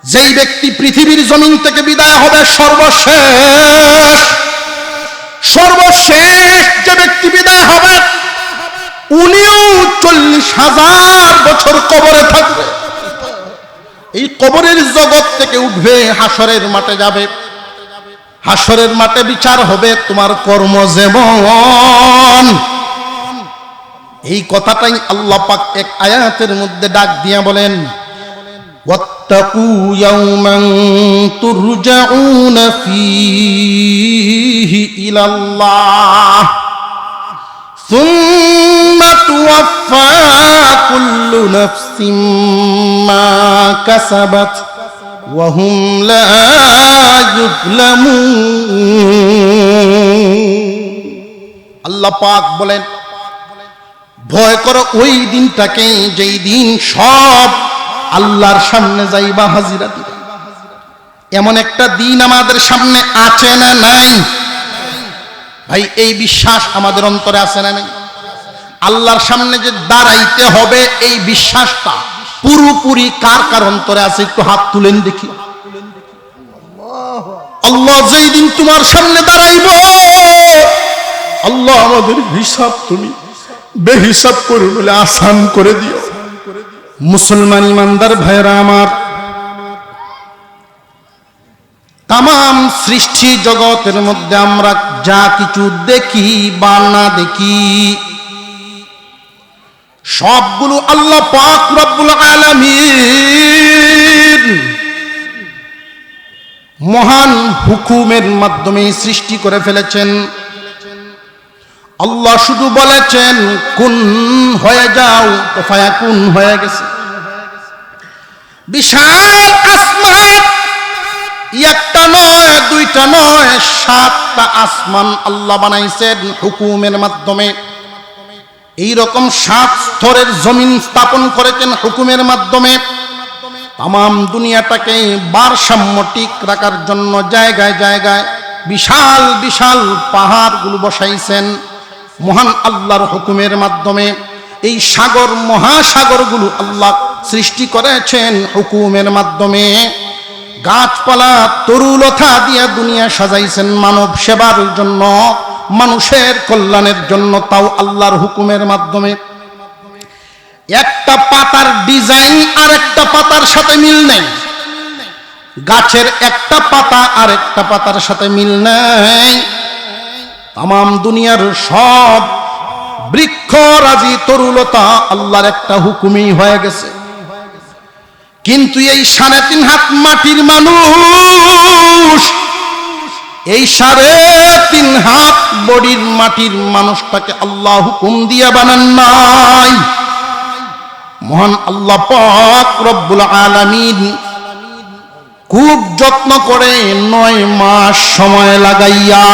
যেই ব্যক্তি পৃথিবীর জমিন থেকে বিদায় হবে সর্বশেষ যে ব্যক্তি বিদায় হবে উনিও 40,000 বছর কবরে থাকবে। এই কবরের জগৎ থেকে উঠবে, হাসরের মাঠে যাবে। হাসরের মাঠে বিচার হবে তোমার কর্মজীবন। এই কথাটাই আল্লাহ পাক এক আয়াতের মধ্যে ডাক দিয়া বলেন, ওয়াত্তাকু ইয়াওমান তুরজাউনা ফীহি ইলাল্লাহ সুম্মা তুওয়াফফা কুল্লু নাফসিম মা কাসাবাত ওয়া হুম লা ইউযলামুন। আল্লাহ পাক বলেন, ভয় করো ওই দিনটাকে যেই দিন সব আল্লাহর সামনে যাইবা, হাজিরা দিবা। এমন একটা দিন আমাদের সামনে আছে না নাই? ভাই, এই বিশ্বাস আমাদের অন্তরে আছে না নাই? আল্লাহর সামনে যে দাঁড়াইতে হবে এই বিশ্বাসটা পুরোপুরি কার কার অন্তরে আছে? একটু হাত তুলেন দেখি। আল্লাহ যেই দিন তোমার সামনে দাঁড়াইব, আল্লাহ আমাদের হিসাব তুমি বেহিসাব করে বলে আসান করে দিও। মুসলমান ইমানদার ভাইরা আমার, তামাম সৃষ্টি জগতের মধ্যে আমরা যা কিছু দেখি বা না দেখি সবগুলো আল্লাহ পাক রব্বুল আলামিন মহান হুকুমের মাধ্যমে সৃষ্টি করে ফেলেছেন। আল্লাহ শুধু বলেছেন কুন হয়ে যাও, তো ফায়াকুন হয়ে গেছে। বিশাল আসমান, একটা নয় দুইটা নয় 7টা আসমান আল্লাহ বানাইছেন হুকুমের মাধ্যমে। এইরকম 7 স্তরের জমিন স্থাপন করেছেন হুকুমের মাধ্যমে। তাম দুনিয়াটাকে ভারসাম্য ঠিক রাখার জন্য জায়গায় জায়গায় বিশাল বিশাল পাহাড়গুলো বসাইছেন মহান আল্লাহর হুকুমের মাধ্যমে। এই সাগর মহাসাগরগুলো আল্লাহ সৃষ্টি করেছেন হুকুমের মাধ্যমে। গাছপালা তরুলতা দিয়ে দুনিয়া সাজাইছেন মানব সেবার জন্য, মানুষের কল্যাণের জন্য, তাও আল্লাহর হুকুমের মাধ্যমে। একটা পাতার ডিজাইন আর একটা পাতার সাথে মিল নেই, গাছের একটা পাতা আর একটা পাতার সাথে মিল নেই। তাম দুনিয়ার সব বৃক্ষ রাজি তরুলতা আল্লাহর একটা হুকুমই হয়ে গেছে। কিন্তু এই 3.5 হাত মাটির মানুষ, এই 3.5 হাত বডির মাটির মানুষটাকে আল্লাহ হুকুম দিয়া বানান নাই। মহান আল্লাহ পাক রব্বুল আলামিন খুব যত্ন করে 9 মাস সময় লাগাইয়া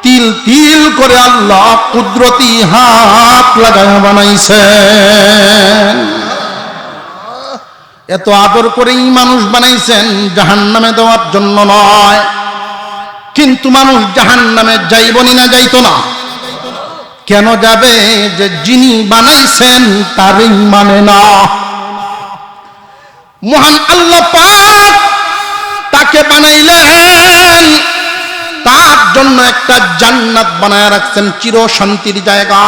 তিল তিল করে আল্লাহ কুদরতি হাত লাগাইয়া বানাইছেন। এত আদর করেই মানুষ বানাইছেন জাহান্নামে দেওয়ার জন্য নয়। কিন্তু মানুষ জাহান্নামে যাইবনি না, যাইতো না। কেন যাবে? যে যিনি বানাইছেন তারই মানে না। মহান আল্লাহ পাক তাকে বানাইলেন, তার জন্য একটা জান্নাত বানায় রাখছেন, চির শান্তির জায়গা।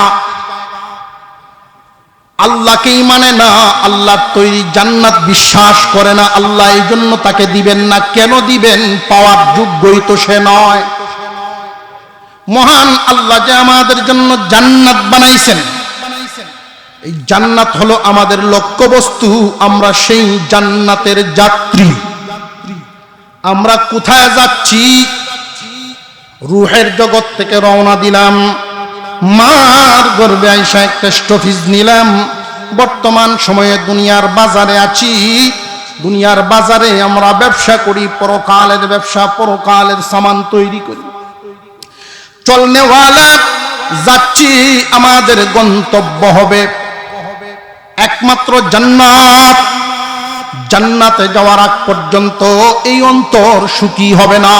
আল্লাহকেই মানে না, আল্লাহর তৈরি জান্নাত বিশ্বাস করে না, আল্লাহ এই জন্য তাকে দিবেন না। কেন দিবেন? পাওয়ার যোগ্যই তো সে নয়। মহান আল্লাহ যে আমাদের জন্য জান্নাত বানাইছেন, এই জান্নাত হলো আমাদের লক্ষ্যবস্তু। আমরা সেই জান্নাতের যাত্রী। আমরা কোথায় যাচ্ছি? রূহের জগৎ থেকে রওনা দিলাম, মার গর্ভে আইসা একটা স্টপিজ নিলাম। বর্তমান সময়ে দুনিয়ার বাজারে আছি। দুনিয়ার বাজারে আমরা ব্যবসা করি, পরকালের ব্যবসা, পরকালের সামান তৈরি করি। চলনেওয়ালা যাচ্ছি, আমাদের গন্তব্য হবে একমাত্র জান্নাত। জান্নাতে যাওয়ার আগ পর্যন্ত এই অন্তর সুখী হবে না।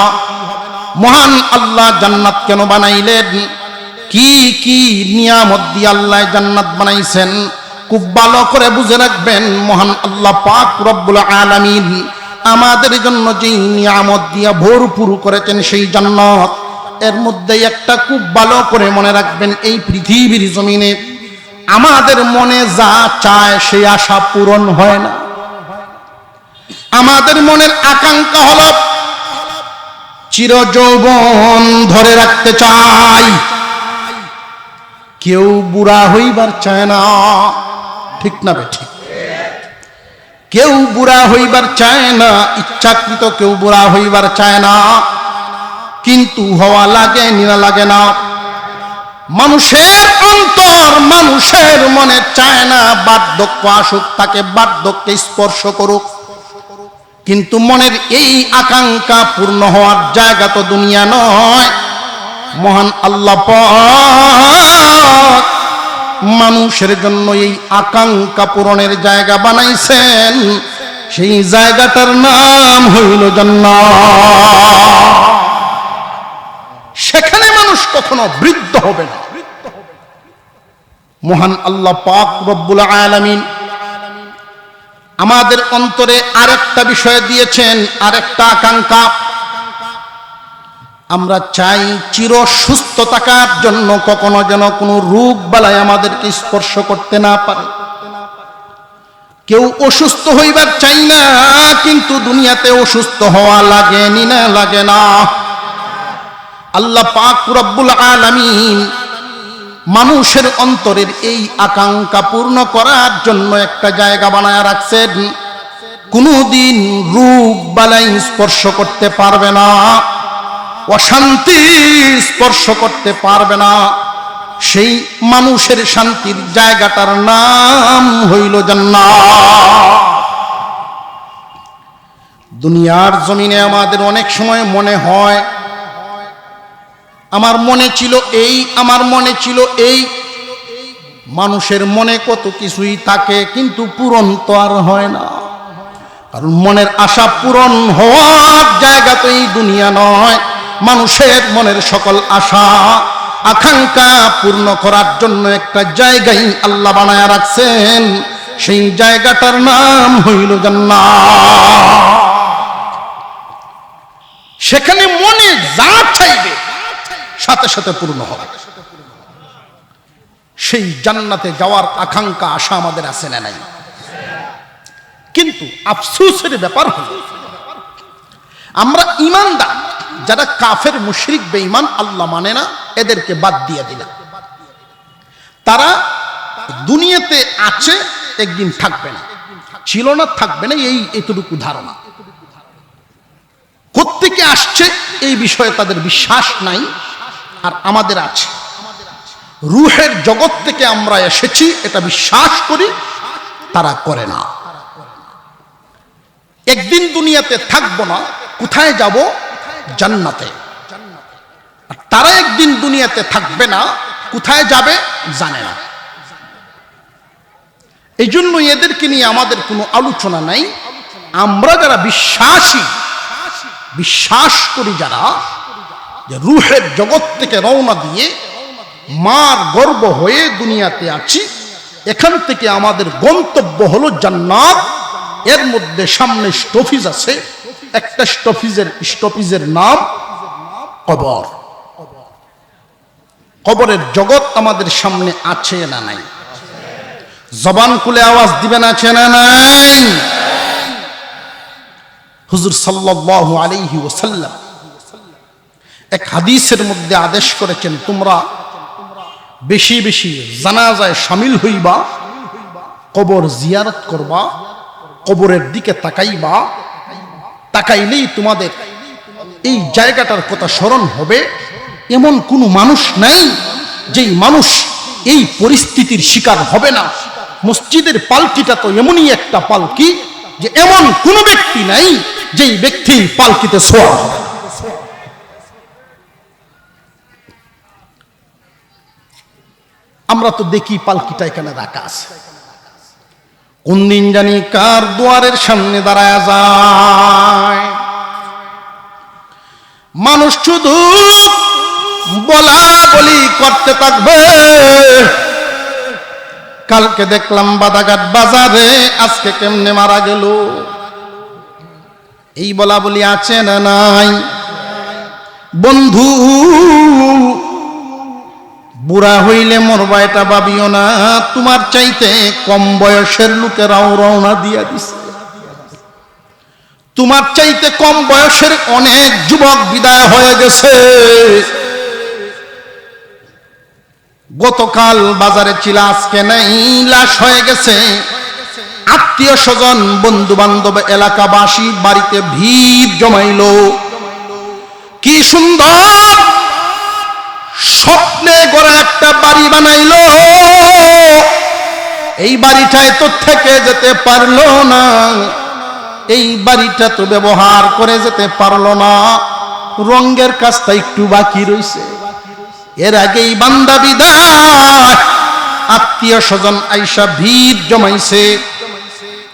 মহান আল্লাহ জান্নাত কেন বানাইলেন? কি কি নিয়ামত দিয়ে আল্লাহ জান্নাত বানাইছেন? খুব ভালো করে বুঝে রাখবেন, মহান আল্লাহ পাক রব্বুল আলামিন আমাদের জন্য যেই নিয়ামত দিয়া ভরপুর করেছেন সেই জান্নাত, এর মধ্যে একটা খুব ভালো করে মনে রাখবেন, এই পৃথিবীর জমিনে আমাদের মনে যা চায় সেই আশা পূরণ হয় না। আমাদের মনের আকাঙ্ক্ষা হলো চিরযৌবন ধরে রাখতে চাই, কেউ বুড়া হইবার চায় না, ঠিক না বেঠিক? কেউ বুড়া হইবার চায় না, ইচ্ছাকৃত কেউ বুড়া হইবার চায় না, কিন্তু হওয়া লাগে নিরা লাগে না। মানুষের অন্তর মানুষের মনে চায় না বার্ধক্য আসুক, তাকে বার্ধক্যে স্পর্শ করুক, কিন্তু মনের এই আকাঙ্ক্ষা পূর্ণ হওয়ার জায়গা তো দুনিয়া নয়। মহান আল্লাহ পাক মানুষের জন্য এই আকাঙ্ক্ষা পূরণের জায়গা বানাইছেন, সেই জায়গাটার নাম হইল জান্নাত। সেখানে মানুষ কখনো বৃদ্ধ হবে না। মহান আল্লাহ পাক রব্বুল আলামিন আমাদের অন্তরে আরেকটা বিষয় দিয়েছেন, আরেকটা আকাঙ্ক্ষা। আমরা চাই চির সুস্থ থাকার জন্য কখনো যেন কোনো রোগ বালাই আমাদেরকে স্পর্শ করতে না পারে। কেউ অসুস্থ হইবার চাই না, কিন্তু দুনিয়াতে অসুস্থ হওয়া লাগে না লাগে না। আল্লাহ পাক রব্বুল আলামিন মানুষের অন্তরের এই আকাঙ্ক্ষা পূর্ণ করার জন্য একটা জায়গা বানায় রাখছেন, কোনদিন রোগ বালাই স্পর্শ করতে পারবে না, অশান্তি স্পর্শ করতে পারবে না। সেই মানুষের শান্তির জায়গাটার নাম হইল জান্নাত। দুনিয়ার জমিনে আমাদের অনেক সময় মনে হয় আমার মনে ছিল এই, আমার মনে ছিল এই। মানুষের মনে কত কিছুই থাকে, কিন্তু পূরণ তো আর হয় না, কারণ মনের আশা পূরণ হওয়ার জায়গা তো এই দুনিয়া নয়। মানুষের মনের সকল আশা আকাঙ্ক্ষা পূর্ণ করার জন্য একটা জায়গায় আল্লাহ বানায়া রাখছেন, সেই জায়গাটার নাম হইল জান্নাত। সেখানে মনে যা চাইবে সাথে সাথে পূর্ণ হবে। সেই জান্নাতে যাওয়ার আকাঙ্ক্ষা আশা আমাদের আছে না নাই? কিন্তু আফসোসের ব্যাপার হলো আমরা ঈমানদার যারা কাফের মুশরিক বেঈমান আল্লাহ মানে না, এদেরকে বাদ দিয়ে দিলাম। তারা দুনিয়াতে আছে, একদিন থাকবে না, ছিল না, থাকবে না, এই এতটুকু ধারণা। কোত্থেকে আসছে এই বিষয়ে তাদের বিশ্বাস নাই, আর আমাদের আছে। রূহের জগৎ থেকে আমরা এসেছি এটা বিশ্বাস করি, তারা করে না। একদিন দুনিয়াতে থাকবো না, কোথায় যাব? জান্নাতে। আর তারা একদিন দুনিয়াতে থাকবে না, কোথায় যাবে জানে না। এই জন্য এদেরকে নিয়ে আমাদের কোনো আলোচনা নাই। আমরা যারা বিশ্বাসী, বিশ্বাস করি যারা যে রূহের জগৎ থেকে রওনা দিয়ে মার গর্ভ হয়ে দুনিয়াতে আছি, এখান থেকে আমাদের গন্তব্য হলো জান্নাত। এর মধ্যে সামনে স্টপিজ আছে, একটা স্টপিজের নাম কবর। কবরের জগৎ আমাদের সামনে আছে না নাই? জবান খুলে আওয়াজ দিবেন, আছে না নাই? হুজুর সাল্লাল্লাহু আলাইহি ওয়াসাল্লাম এক হাদিসের মধ্যে আদেশ করেছেন, তোমরা বেশি বেশি জানাজায় শামিল হইবা, কবর জিয়ারত করবা, কবরের দিকে তাকাইবা। তাকাইলেই তোমাদের এই জায়গাটার কথা স্মরণ হবে। এমন কোনো মানুষ নাই যেই মানুষ এই পরিস্থিতির শিকার হবে না। মসজিদের পালকিটা তো এমনই একটা পালকি যে এমন কোনো ব্যক্তি নাই যেই ব্যক্তি পালকিতে শোয়া হবে। আমরা তো দেখি পালকিটা এখানে রাখা আছে, কোন দিন জানি কার দুয়ারের সামনে দাঁড়ায় যায়। মানুষ শুধু বলা বলি করতে থাকবে, কালকে দেখলাম বাদাঘাট বাজারে, আজকে কেমনে মারা গেল। এই বলা বলি আছে না নাই? বন্ধু, বুড়া হইলে মরবা এটা ভাবিও না। তোমার চাইতে কম বয়সের লোকেরাও রওনা দিয়া দিছে। তোমার চাইতে কম বয়সের অনেক যুবক বিদায় হয়ে গেছে। গতকাল বাজারে ছিল, আজকে নাই, লাশ হয়ে গেছে। আত্মীয় স্বজন, বন্ধু বান্ধব, এলাকাবাসী বাড়িতে ভিড় জমাইল। কি সুন্দর স্বপ্নে গড়া একটা বাড়ি বানাইল। এই বাড়িটায় তো থেকে যেতে পারলো না, এই বাড়িটা তো ব্যবহার করে যেতে পারলো না। রঙের কাজটা একটু বাকি রইছে। এর আগেই বান্দা বিদায়, আত্মীয় স্বজন আইসা ভিড় জমাইছে।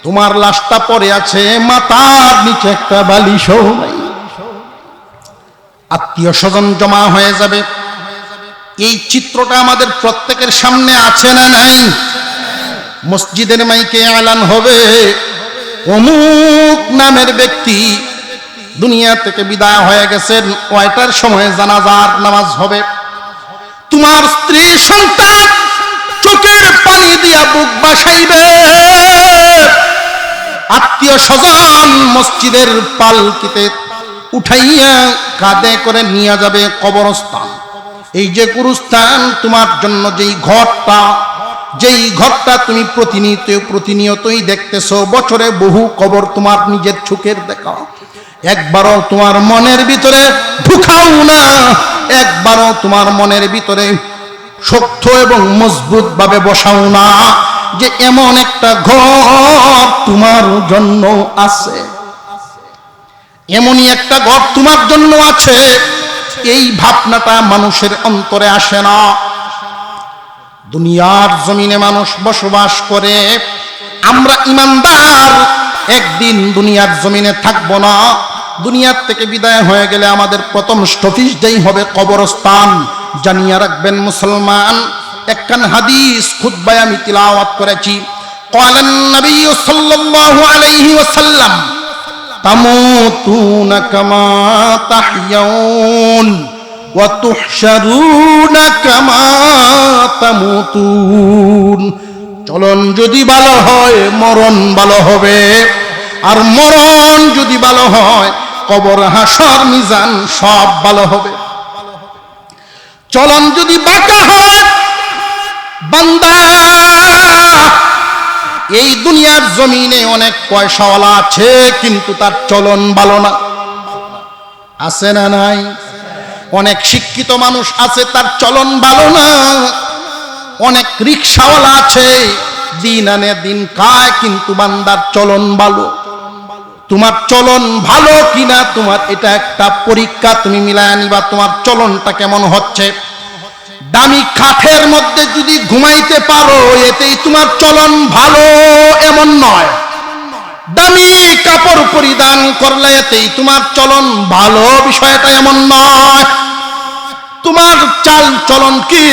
তোমার লাশটা পড়ে আছে, মাথার নিচে একটা বালিশও নাই। আত্মীয় স্বজন জমা হয়ে যাবে। এই চিত্রটা আমাদের প্রত্যেকের সামনে আছে না নাই? মসজিদের মাইকে এলান হবে, অমুক নামের ব্যক্তি দুনিয়া থেকে বিদায় হয়ে গেছেন, ওইটার সময় জানাজার নামাজ হবে। তোমার স্ত্রী সন্তান চোখের পানি দিয়া বুক বাসাইবে। আত্মীয় স্বজন মসজিদের পালকিতে উঠাইয়া কাঁধে করে নিয়ে যাবে কবরস্থান। এই যে গুরুস্থান, তোমার জন্য যেই ঘরটা তুমি প্রতিনিয়তই দেখতেছো, বছরে বহু কবর তোমার নিজের চোখের দেখা, একবারও তোমার মনের ভিতরে ঢুকাও না, একবারও তোমার মনের ভিতরে শক্ত এবং মজবুত ভাবে বসাও না যে এমন একটা ঘর তোমার জন্য আছে, এমনই একটা ঘর তোমার জন্য আছে। এই ভাবনাটা মানুষের অন্তরে আসে না। দুনিয়ার জমিনে মানুষ বসবাস করে, আমরা ইমানদার, একদিন দুনিয়ার জমিনে থাকবো না। দুনিয়ার থেকে বিদায় হয়ে গেলে আমাদের প্রথম স্টপিজ যেই হবে কবরস্থান। জানিয়ে রাখবেন মুসলমান, একখান হাদিস খুতবায় আমি তিলাওয়াত করেছি। ক্বালান নবী সাল্লাল্লাহু আলাইহি ওয়াসাল্লাম, তামুতুনা কামা তাহইয়াউন ওয়া তুহশারুনা কামা তামুতুন। চলন যদি ভালো হয়, মরণ ভালো হবে। আর মরণ যদি ভালো হয়, কবর, হাসর, মিজান সব ভালো হবে। চলন যদি বাঁকা হয়, বান্দা, এই দুনিয়ার জমিনে অনেক পয়সাওয়ালা আছে, কিন্তু তার চলন ভালো না। আছে না নাই? অনেক শিক্ষিত মানুষ আছে, তার চলন ভালো না। অনেক রিকশাওয়ালা আছে, দিন আনে দিন খায়, কিন্তু বান্দার চলন ভালো। তোমার চলন ভালো কিনা, তোমার এটা একটা পরীক্ষা। তুমি মিলায় নিবা তোমার চলনটা কেমন হচ্ছে। দামি কাঠের মধ্যে যদি ঘুমাইতে পারো, এতেই তোমার চলন ভালো এমন নয়। দামি কাপড় পরিধান করলে এতেই তোমার চলন ভালো, বিষয়টা এমন নয়। তোমার চাল চলন কি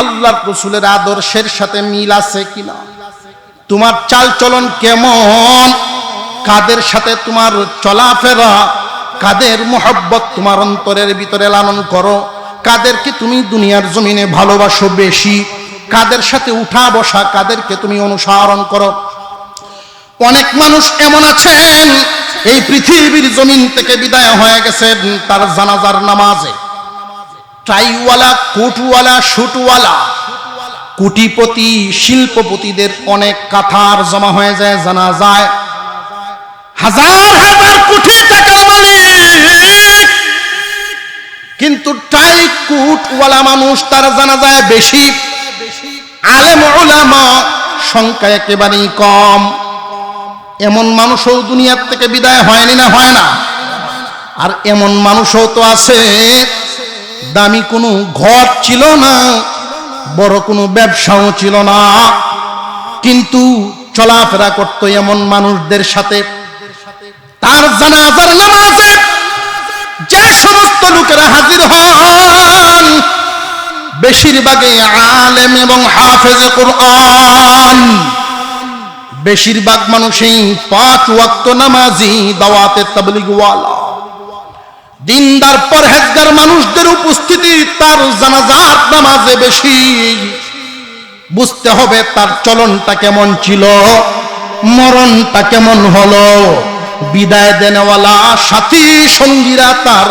আল্লাহর রাসূলের আদর্শের সাথে মিল আছে কিনা? তোমার চাল চলন কেমন? কাদের সাথে তোমার চলাফেরা, কাদের মোহব্বত তোমার অন্তরের ভিতরে লালন করো, কাদেরকে তুমি দুনিয়ার জমিনে ভালোবাসো বেশি, কাদের সাথে উঠা বসা, কাদেরকে তুমি অনুসরণ করো। অনেক মানুষ এমন আছেন, এই পৃথিবীর জমিন থেকে বিদায় হয়ে গেছেন, তার জানাজার নামাজে টাইওয়ালা, কোটওয়ালা, শুটওয়ালা, কোটিপতি, শিল্পপতিদের অনেক কাতার জমা হয়ে যায় জানাজায়। হাজার হাজার কোটি টাকার মালিক, কিন্তু টাই কোটওয়ালা মানুষ তার জানাজায় বেশি। আলেম উলামা সংখ্যা একেবারেই কম। এমন মানুষও দুনিয়ার থেকে বিদায় হয়নি না? হয় না? আর এমন মানুষও তো আছে, দামি কোনো ঘর ছিল না, বড় কোনো ব্যবসাও ছিল না, কিন্তু চলাফেরা করতো এমন মানুষদের সাথে। তার জানাজার নামাজে যে সমস্ত লোকেরা হাজির হন, বেশিরভাগই আলেম এবং হাফেজ কোরআন। বেশিরভাগ মানুষই 5 ওয়াক্ত নামাজি, দাওয়াতে তাবলীগওয়ালা, দিনদার পরহেজগার মানুষদের উপস্থিতি তার জানাজার নামাজে বেশি। বুঝতে হবে তার চলনটা কেমন ছিল, মরণটা কেমন হলো। বিদায় দেনেওয়ালা সাথী সঙ্গীরা তার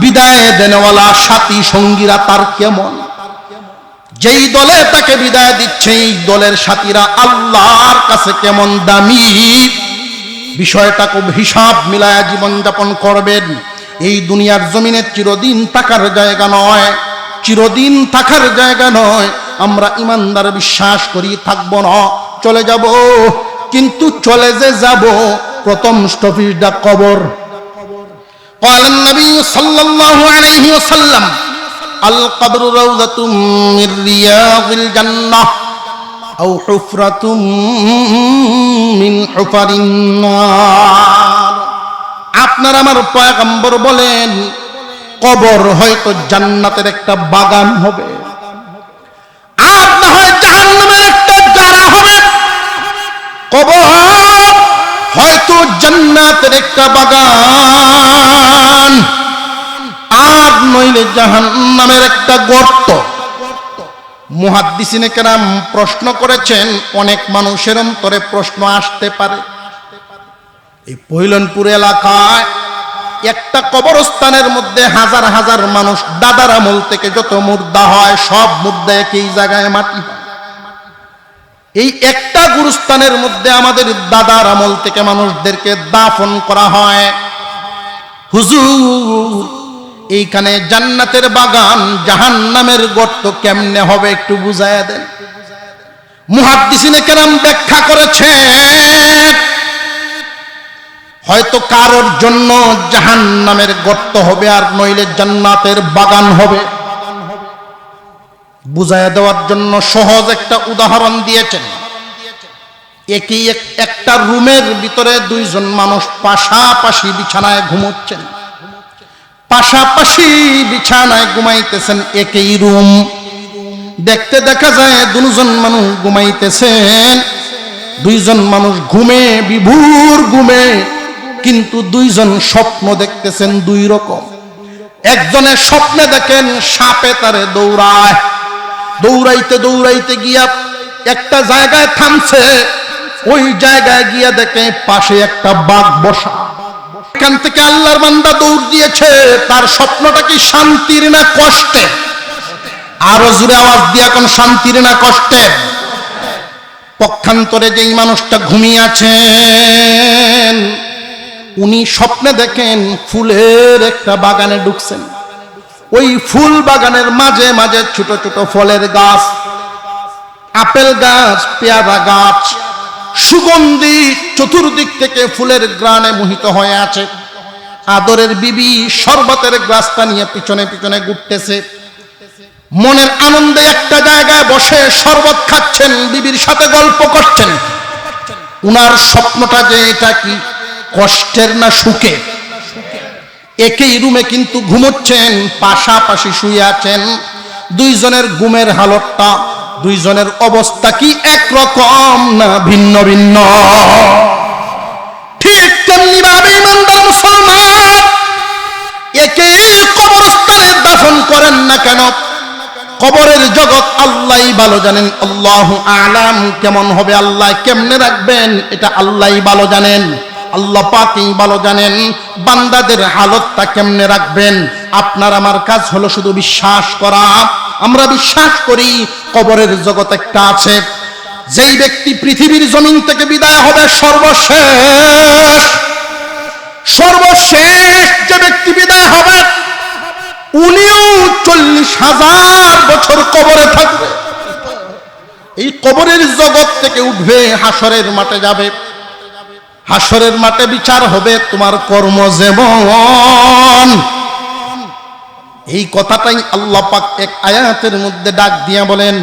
বিদায় দেনেওয়ালা সাথী সঙ্গীরা তার কেমন, যেই দলে তাকে বিদায় দিচ্ছে এই দলের সাথীরা আল্লাহর কাছে কেমন দামি, বিষয়টা খুব হিসাব মিলায়া জীবন যাপন করবেন। এই দুনিয়ার জমিনে চিরদিন থাকার জায়গা নয়, চিরদিন থাকার জায়গা নয়। আমরা ইমানদার বিশ্বাস করি থাকবো না, চলে যাব, কিন্তু চলে যে যাব প্রথম স্টপেজটা কবর। قال النبي صلى الله عليه وسلم القبر روضة من رياض الجنة أو حفرة من حفر النار। আপনার আমার পয়গম্বর বলেন কবর হয়তো জান্নাতের একটা বাগান হবে, আর না হয় জাহান্নামের একটা গাড়া হবে। কবর হয়তো জান্নাতের একটা বাগান, আর নইলে জাহান্নামের একটা গর্ত। মুহাদ্দিসিনে কেরাম প্রশ্ন করেছেন, অনেক মানুষের অন্তরে প্রশ্ন আসতে পারে, এই পহিলনপুর এলাকায় একটা কবরস্থানের মধ্যে হাজার হাজার মানুষ দাদার আমল থেকে যত মুর্দা হয় সব মুর্দা একই জায়গায় মাটি হয়। এই একটা গুরুস্থানের মধ্যে আমাদের দাদার আমল থেকে মানুষদেরকে দাফন করা হয়। হুজুর, এইখানে জান্নাতের বাগান জাহান্নামের গর্ত কেমনে হবে একটু বুঝায়া দেন। মুহাদ্দিসিনে কেরাম ব্যাখ্যা করেছেন, হয়তো কারোর জন্য জাহান্নামের গর্ত হবে, আর নইলে জান্নাতের বাগান হবে। বুঝায়া দেওয়ার জন্য সহজ একটা উদাহরণ দিয়েছেন। একই একটা রুমের ভিতরে দুইজন মানুষ পাশাপাশি বিছানায় ঘুমোচ্ছেন, পাশাপাশি বিছানায় ঘুমাইতেছেন, একই রুম। দেখতে দেখা যায় দুজন মানুষ ঘুমাইতেছেন, দুইজন মানুষ ঘুমে বিভোর ঘুমে, কিন্তু দুইজন স্বপ্ন দেখতেছেন দুই রকম। একজনের স্বপ্নে দেখেন সাপে তারে দৌড়ায়, দৌড়াইতে দৌড়াইতে গিয়া একটা জায়গায় থামছে, ওই জায়গায় গিয়া দেখে পাশে একটা বাঘ বসা। এখান থেকে আল্লাহর বান্দা দৌড় দিয়েছে, তার স্বপ্নটা কি শান্তির না কষ্টের? আরো জোরে আওয়াজ দিয়া কোন শান্তির না কষ্টের? পক্ষান্তরে যেই মানুষটা ঘুমিয়ে আছেন উনি স্বপ্নে দেখেন ফুলের একটা বাগানে ঢুকছেন। ওই ফুল বাগানের মাঝে মাঝে ছোট ছোট ফলের গাছ, আপেল গাছ, পেয়ারা গাছ, সুগন্ধি, চতুর্দিক থেকে ফুলের গ্রানে মোহিত হয়ে আছে। আদরের বিবি শরবতের গ্লাসটা নিয়ে পিছনে পিছনে ঘুরতেছে, মনের আনন্দে একটা জায়গায় বসে শরবত খাচ্ছেন, বিবির সাথে গল্প করছেন। উনার স্বপ্নটা যে এটা কি কষ্টের না সুখের? একই রুমে কিন্তু ঘুমোচ্ছেন, পাশাপাশি শুয়ে আছেন। দুইজনের ঘুমের হালতটা, দুইজনের অবস্থা কি একরকম না ভিন্ন ভিন্ন? ঠিক তেমনি ভাবে ইমানদার মুসলমান, একে কবরস্থানে দাফন করেন না কেন, কবরের জগৎ আল্লাহই ভালো জানেন। আল্লাহু আলাম কেমন হবে, আল্লাহ কেমনে রাখবেন এটা আল্লাহই ভালো জানেন। আল্লাহ পাকই ভালো জানেন বান্দাদের হালতটা কেমনে রাখবেন। আপনার আমার কাজ হলো শুধু বিশ্বাস করা। আমরা বিশ্বাস করি কবরের জগৎ একটা আছে। যেই ব্যক্তি পৃথিবীর জমিন থেকে বিদায় হবে সর্বশেষ, সর্বশেষ যে ব্যক্তি বিদায় হবে উনিও 40,000 বছর কবরে থাকবে। এই কবরের জগৎ থেকে উঠবে, হাসরের মাঠে যাবে। হাসরের মাঠে বিচার হবে তোমার কর্ম যেমন। এই কথাটাই আল্লাহ পাক এক আয়াতের মধ্যে ডাক দিয়া বলেন,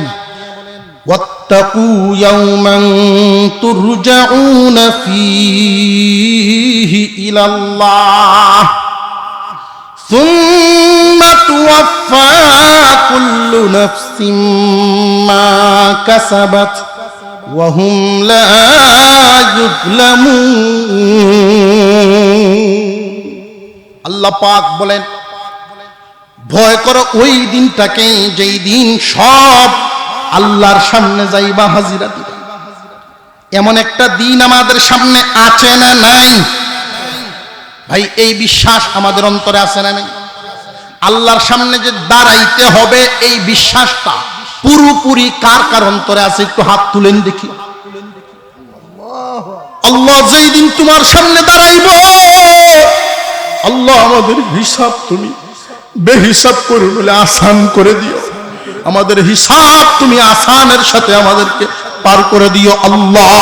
ওয়াত্তাকু ইয়াওমান তুরজাউনা ফীহি ইলাল্লাহ সুম্মা তুওয়াফা কুল্লু নাফসিম মা কাসাবাত ওয়া হুম লা ইউযলামুন। আল্লাহ পাক বলেন, ভয় করো ওই দিনটাকে যেই দিন সব আল্লাহর সামনে যাইবা হাজিরা দিবা। এমন একটা দিন আমাদের সামনে আছে না নাই? ভাই, এই বিশ্বাস আমাদের অন্তরে আছে না নাই? আল্লাহর সামনে যে দাঁড়াইতে হবে, এই বিশ্বাসটা পুরোপুরি কার কার অন্তরে আছে? একটু হাত তুলেন দেখি। আল্লাহ যেই দিন তোমার সামনে দাঁড়াইব, আল্লাহ আমাদের হিসাব তুমি বেহিসাব করে বলে আসান করে দিও। আমাদের হিসাব তুমি আসানের সাথে আমাদেরকে পার করে দিও আল্লাহ।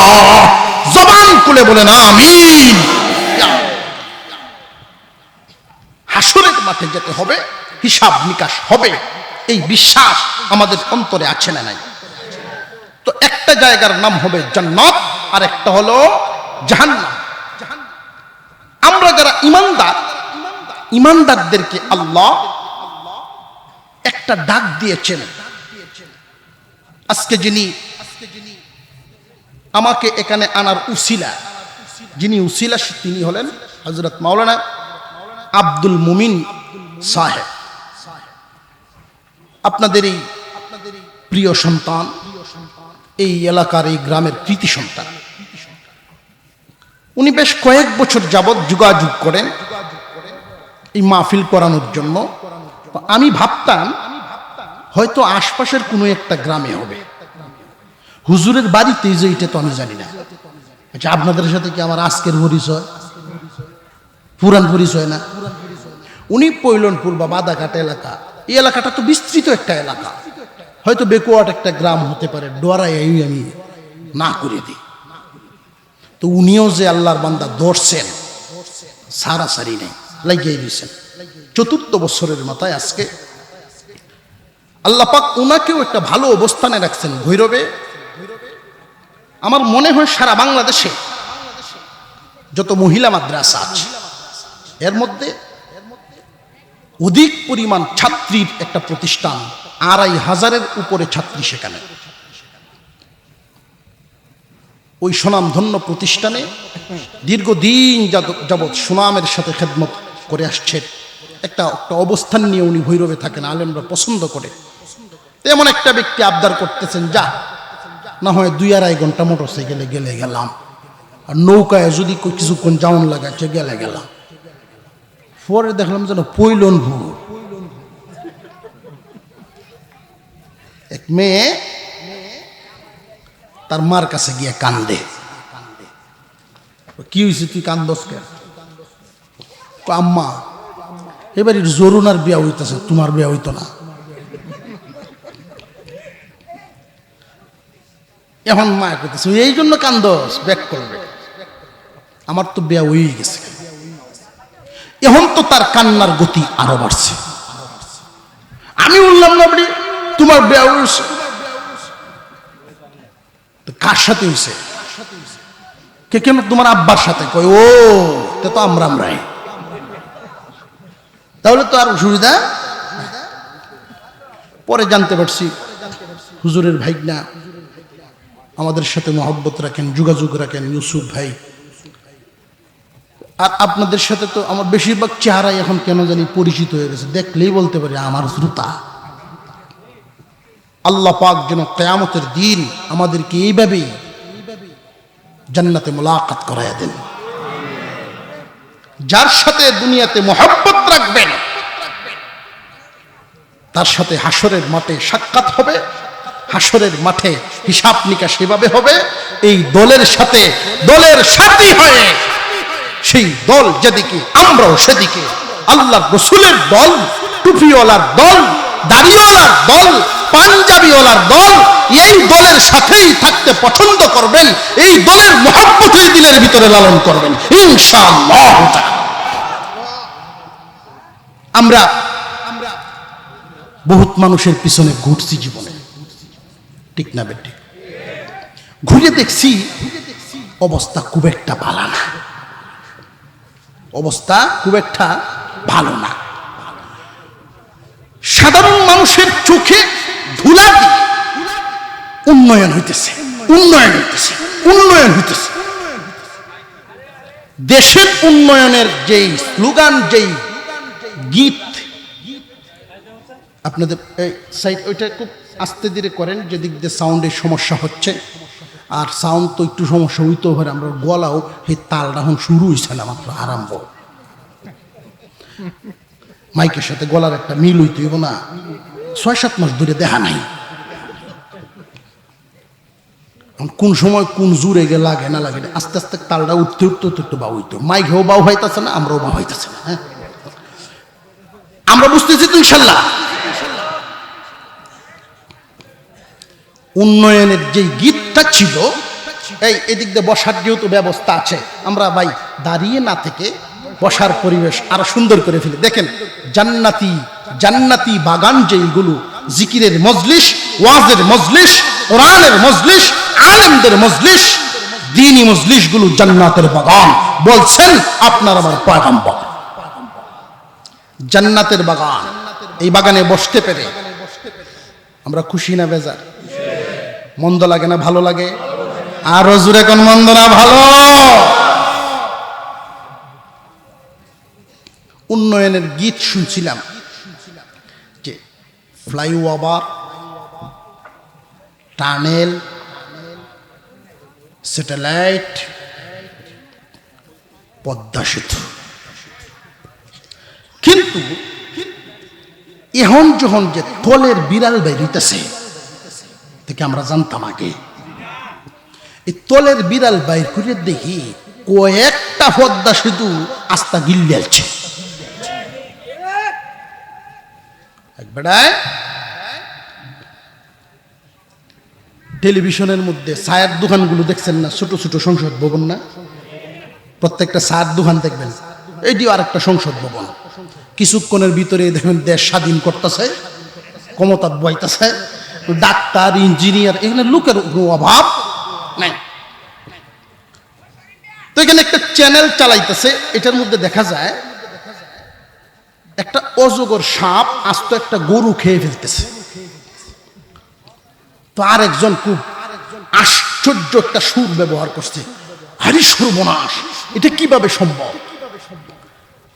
জবান খুলে বলেন আমিন। হাসরের মাঠে যেতে হবে, হিসাব নিকাশ হবে, এই বিশ্বাস আমাদের অন্তরে আছে না নাই? তো একটা জায়গার নাম হবে জান্নাত, আর একটা হলো জাহান্নাম। আমরা যারা ইমানদার, ইমানদারদেরকে আল্লাহ একটা ডাক দিয়েছেন। আজকে যিনি আমাকে এখানে আনার উসিলা, যিনি উসিলা, তিনি হলেন হযরত মাওলানা আব্দুল মুমিন সাহেব। আপনাদের এই প্রিয় সন্তান, এই এলাকার এই গ্রামের কৃতি সন্তান। উনি বেশ কয়েক বছর যাবৎ যোগাযোগ করেন এই মাহফিল করানোর জন্য। আমি ভাবতাম হয়তো আশপাশের কোনো একটা গ্রামে হবে, হুজুরের বাড়িতে যে এটা তো আমি জানি না। আচ্ছা, আপনাদের সাথে কি আমার আজকের পরিচয়? পুরান পরিচয় না। উনি পৈলনপুর বা বাদাঘাট এলাকা, এই এলাকাটা তো বিস্তৃত একটা এলাকা, হয়তো বেকুয়াট একটা গ্রাম হতে পারে, ডোয়ারাই আমি না করে দিই। তো উনিও যে আল্লাহর বান্দা ধরছেন, সারাসারি নেই, লাগিয়ে দিয়েছেন। ৪র্থ বছরের মাথায় আজকে আল্লাহ পাক ওনাকেও একটা ভালো অবস্থানে রাখছেন ভৈরবে। আমার মনে হয় সারা বাংলাদেশে যত মহিলা মাদ্রাসা আছে, এর মধ্যে অধিক পরিমাণ ছাত্রীর একটা প্রতিষ্ঠান, ২৫০০-এর উপরে ছাত্রী সেখানে। ওই সুনামধন্য প্রতিষ্ঠানে দীর্ঘদিন যাবৎ সুনামের সাথে খেদমত করে আসছে। একটা অবস্থান নিয়ে উনি ভৈরবে থাকেন, আলেমরা পছন্দ করে। তেমন একটা ব্যক্তি আবদার করতেছেন, যা না হয় ২-২.৫ ঘন্টা মোটরসাইকেলে গেলে গেলাম, আর নৌকায় যদি কিছুক্ষণ যাওন লাগাচ্ছে গেলে গেলাম। পরে দেখলাম যেন পৈলনপুর এক মেয়ে তার মার কাছে গিয়ে কান্দে। কি হয়েছে, তুই কান্দস কেন? আম্মা, এবার জরুনার বিয়া হইতেছে, তোমার বিয়া হইতো না। এখন মা করতেছে, এই জন্য কান্দস, ব্যাক করবে। আমার তো বিয়া হয়ে গেছে। এখন তো তার কান্নার গতি আরো বাড়ছে। আমি বললাম, না বলি তোমার বিয়া হয়েছে, কার সাথে হয়েছে? কে কেন? তোমার আব্বার সাথে। কই, ও তো আমরাই। তাহলে তো আর অসুবিধা। পরে জানতে পারছি হুজুরের ভাইগনা আমাদের সাথে মহব্বত রাখেন, যোগাযোগ রাখেন, ইউসুফ ভাই। আর আপনাদের সাথে তো আমার বেশিরভাগ চেহারাই এখন কেন জানি পরিচিত হয়ে গেছে, দেখলেই বলতে পারি আমার শ্রোতা। আল্লাহ পাক যেন কিয়ামতের দিন আমাদেরকে এইভাবেই জান্নাতে মুলাকাত করায়া দেন। যার সাথে দুনিয়াতে মহব্বত রাখবেন, তার সাথে হাসরের মাঠে সাক্ষাৎ হবে, হাসরের মাঠে হিসাব নিকাশ সেভাবে হবে। এই দলের সাথে, দলের সাথী হয়ে সেই দল যেদিকে, আমরাও সেদিকে। আল্লাহর রাসূলের দল, টুপিওয়ালার দল, দাড়িওয়ালার দল, পাঞ্জাবিওয়ালার দল, এই দলের সাথেই থাকতে পছন্দ করবেন। এই দলের মহব্বতের দিলের ভিতরে লালন করবেন ইনশাআল্লাহ। আমরা বহুত মানুষের পিছনে ঘুরছি জীবনে, ঠিক না বেটি? ঘুরে দেখছি অবস্থা খুব একটা ভালো না, অবস্থা খুব একটা ভালো না। মানুষের চোখে ধুলা দিয়ে উন্নয়ন হইতেছে, উন্নয়ন হইতেছে, উন্নয়ন হইতেছে। দেশের উন্নয়নের যেই স্লোগান, যেই গীত, আপনাদের এই সাইড ওইটা খুব আস্তে ধীরে করেন, যেদিক দিয়ে সাউন্ডের সমস্যা হচ্ছে। আর সাউন্ড তো একটু সমস্যা হইতেও পারে, আমরা গলাও এই তালটা এখন শুরু হয়েছে না, মাত্র আরম্ভ। মাইকের সাথে গলার একটা মিল হইতে হইব না, 6-7 মাস ধরে দেখা নাই কোন সময় কোন জুড়ে গে লাগে না লাগে, আস্তে আস্তে তালটা উঠতে উঠতে উঠতে একটু বাউ হইতো। মাইকেও বাউ হইতেছে না, আমরাও বাউ হইতেছে না। হ্যাঁ, আমরা বুঝতেছি তো ইনশাল্লাহ। উন্নয়নের যে গীতটা ছিল, এই এদিক দিয়ে বসার যেহেতু ব্যবস্থা আছে, আমরা ভাই দাঁড়িয়ে না থেকে বসার পরিবেশ আরো সুন্দর করে ফেলি। দেখেন জান্নাতি জান্নাতি বাগান যেইগুলো, জিকিরের মজলিস, ওয়াজের মজলিস, কোরআনের মজলিস, আলেমদের মজলিস, দ্বীনি মজলিসগুলো জান্নাতের বাগান বলছেন আপনার আমার পয়গম্বর। জান্নাতের বাগান, এই বাগানে বসতে পেরে আমরা খুশি না বেজার? মন্দ লাগে না ভালো লাগে? আর হুজুর এখন মন্দ না ভালো? উন্নয়নের গীত শুনছিলাম যে ফ্লাইওভার, টানেল, স্যাটেলাইট, পদ্মা সেতু। কিন্তু এখন যখন যে তলের বিড়াল বেরিতেছে থেকে আমরা জানতাম আগে, এই তলের বিড়াল বাইর করে দেখি কয়েকটা পদ্মা সেতু আস্তা গিল্লালছে। টেলিভিশনের মধ্যে চায়ের দোকানগুলো দেখছেন না, ছোট ছোট সংসদ ভবন না, প্রত্যেকটা চায়ের দোকান দেখবেন, এইটিও আরেকটা সংসদ ভবন। কিছুক্ষণের ভিতরে দেখবেন দেশ স্বাধীন করতেছে, ক্ষমতা বইতেছে, ডাক্তার, ইঞ্জিনিয়ার, এখানে লোকের অভাব নাই। তো এখানে একটা চ্যানেল চালাইতেছে, এটার মধ্যে দেখা যায় একটা অজগর সাপ আস্ত একটা গরু খেয়ে ফেলতেছে। তো আরেকজন খুব আশ্চর্য একটা সুর ব্যবহার করছে, আরে সর্বনাশ, এটা কিভাবে সম্ভব?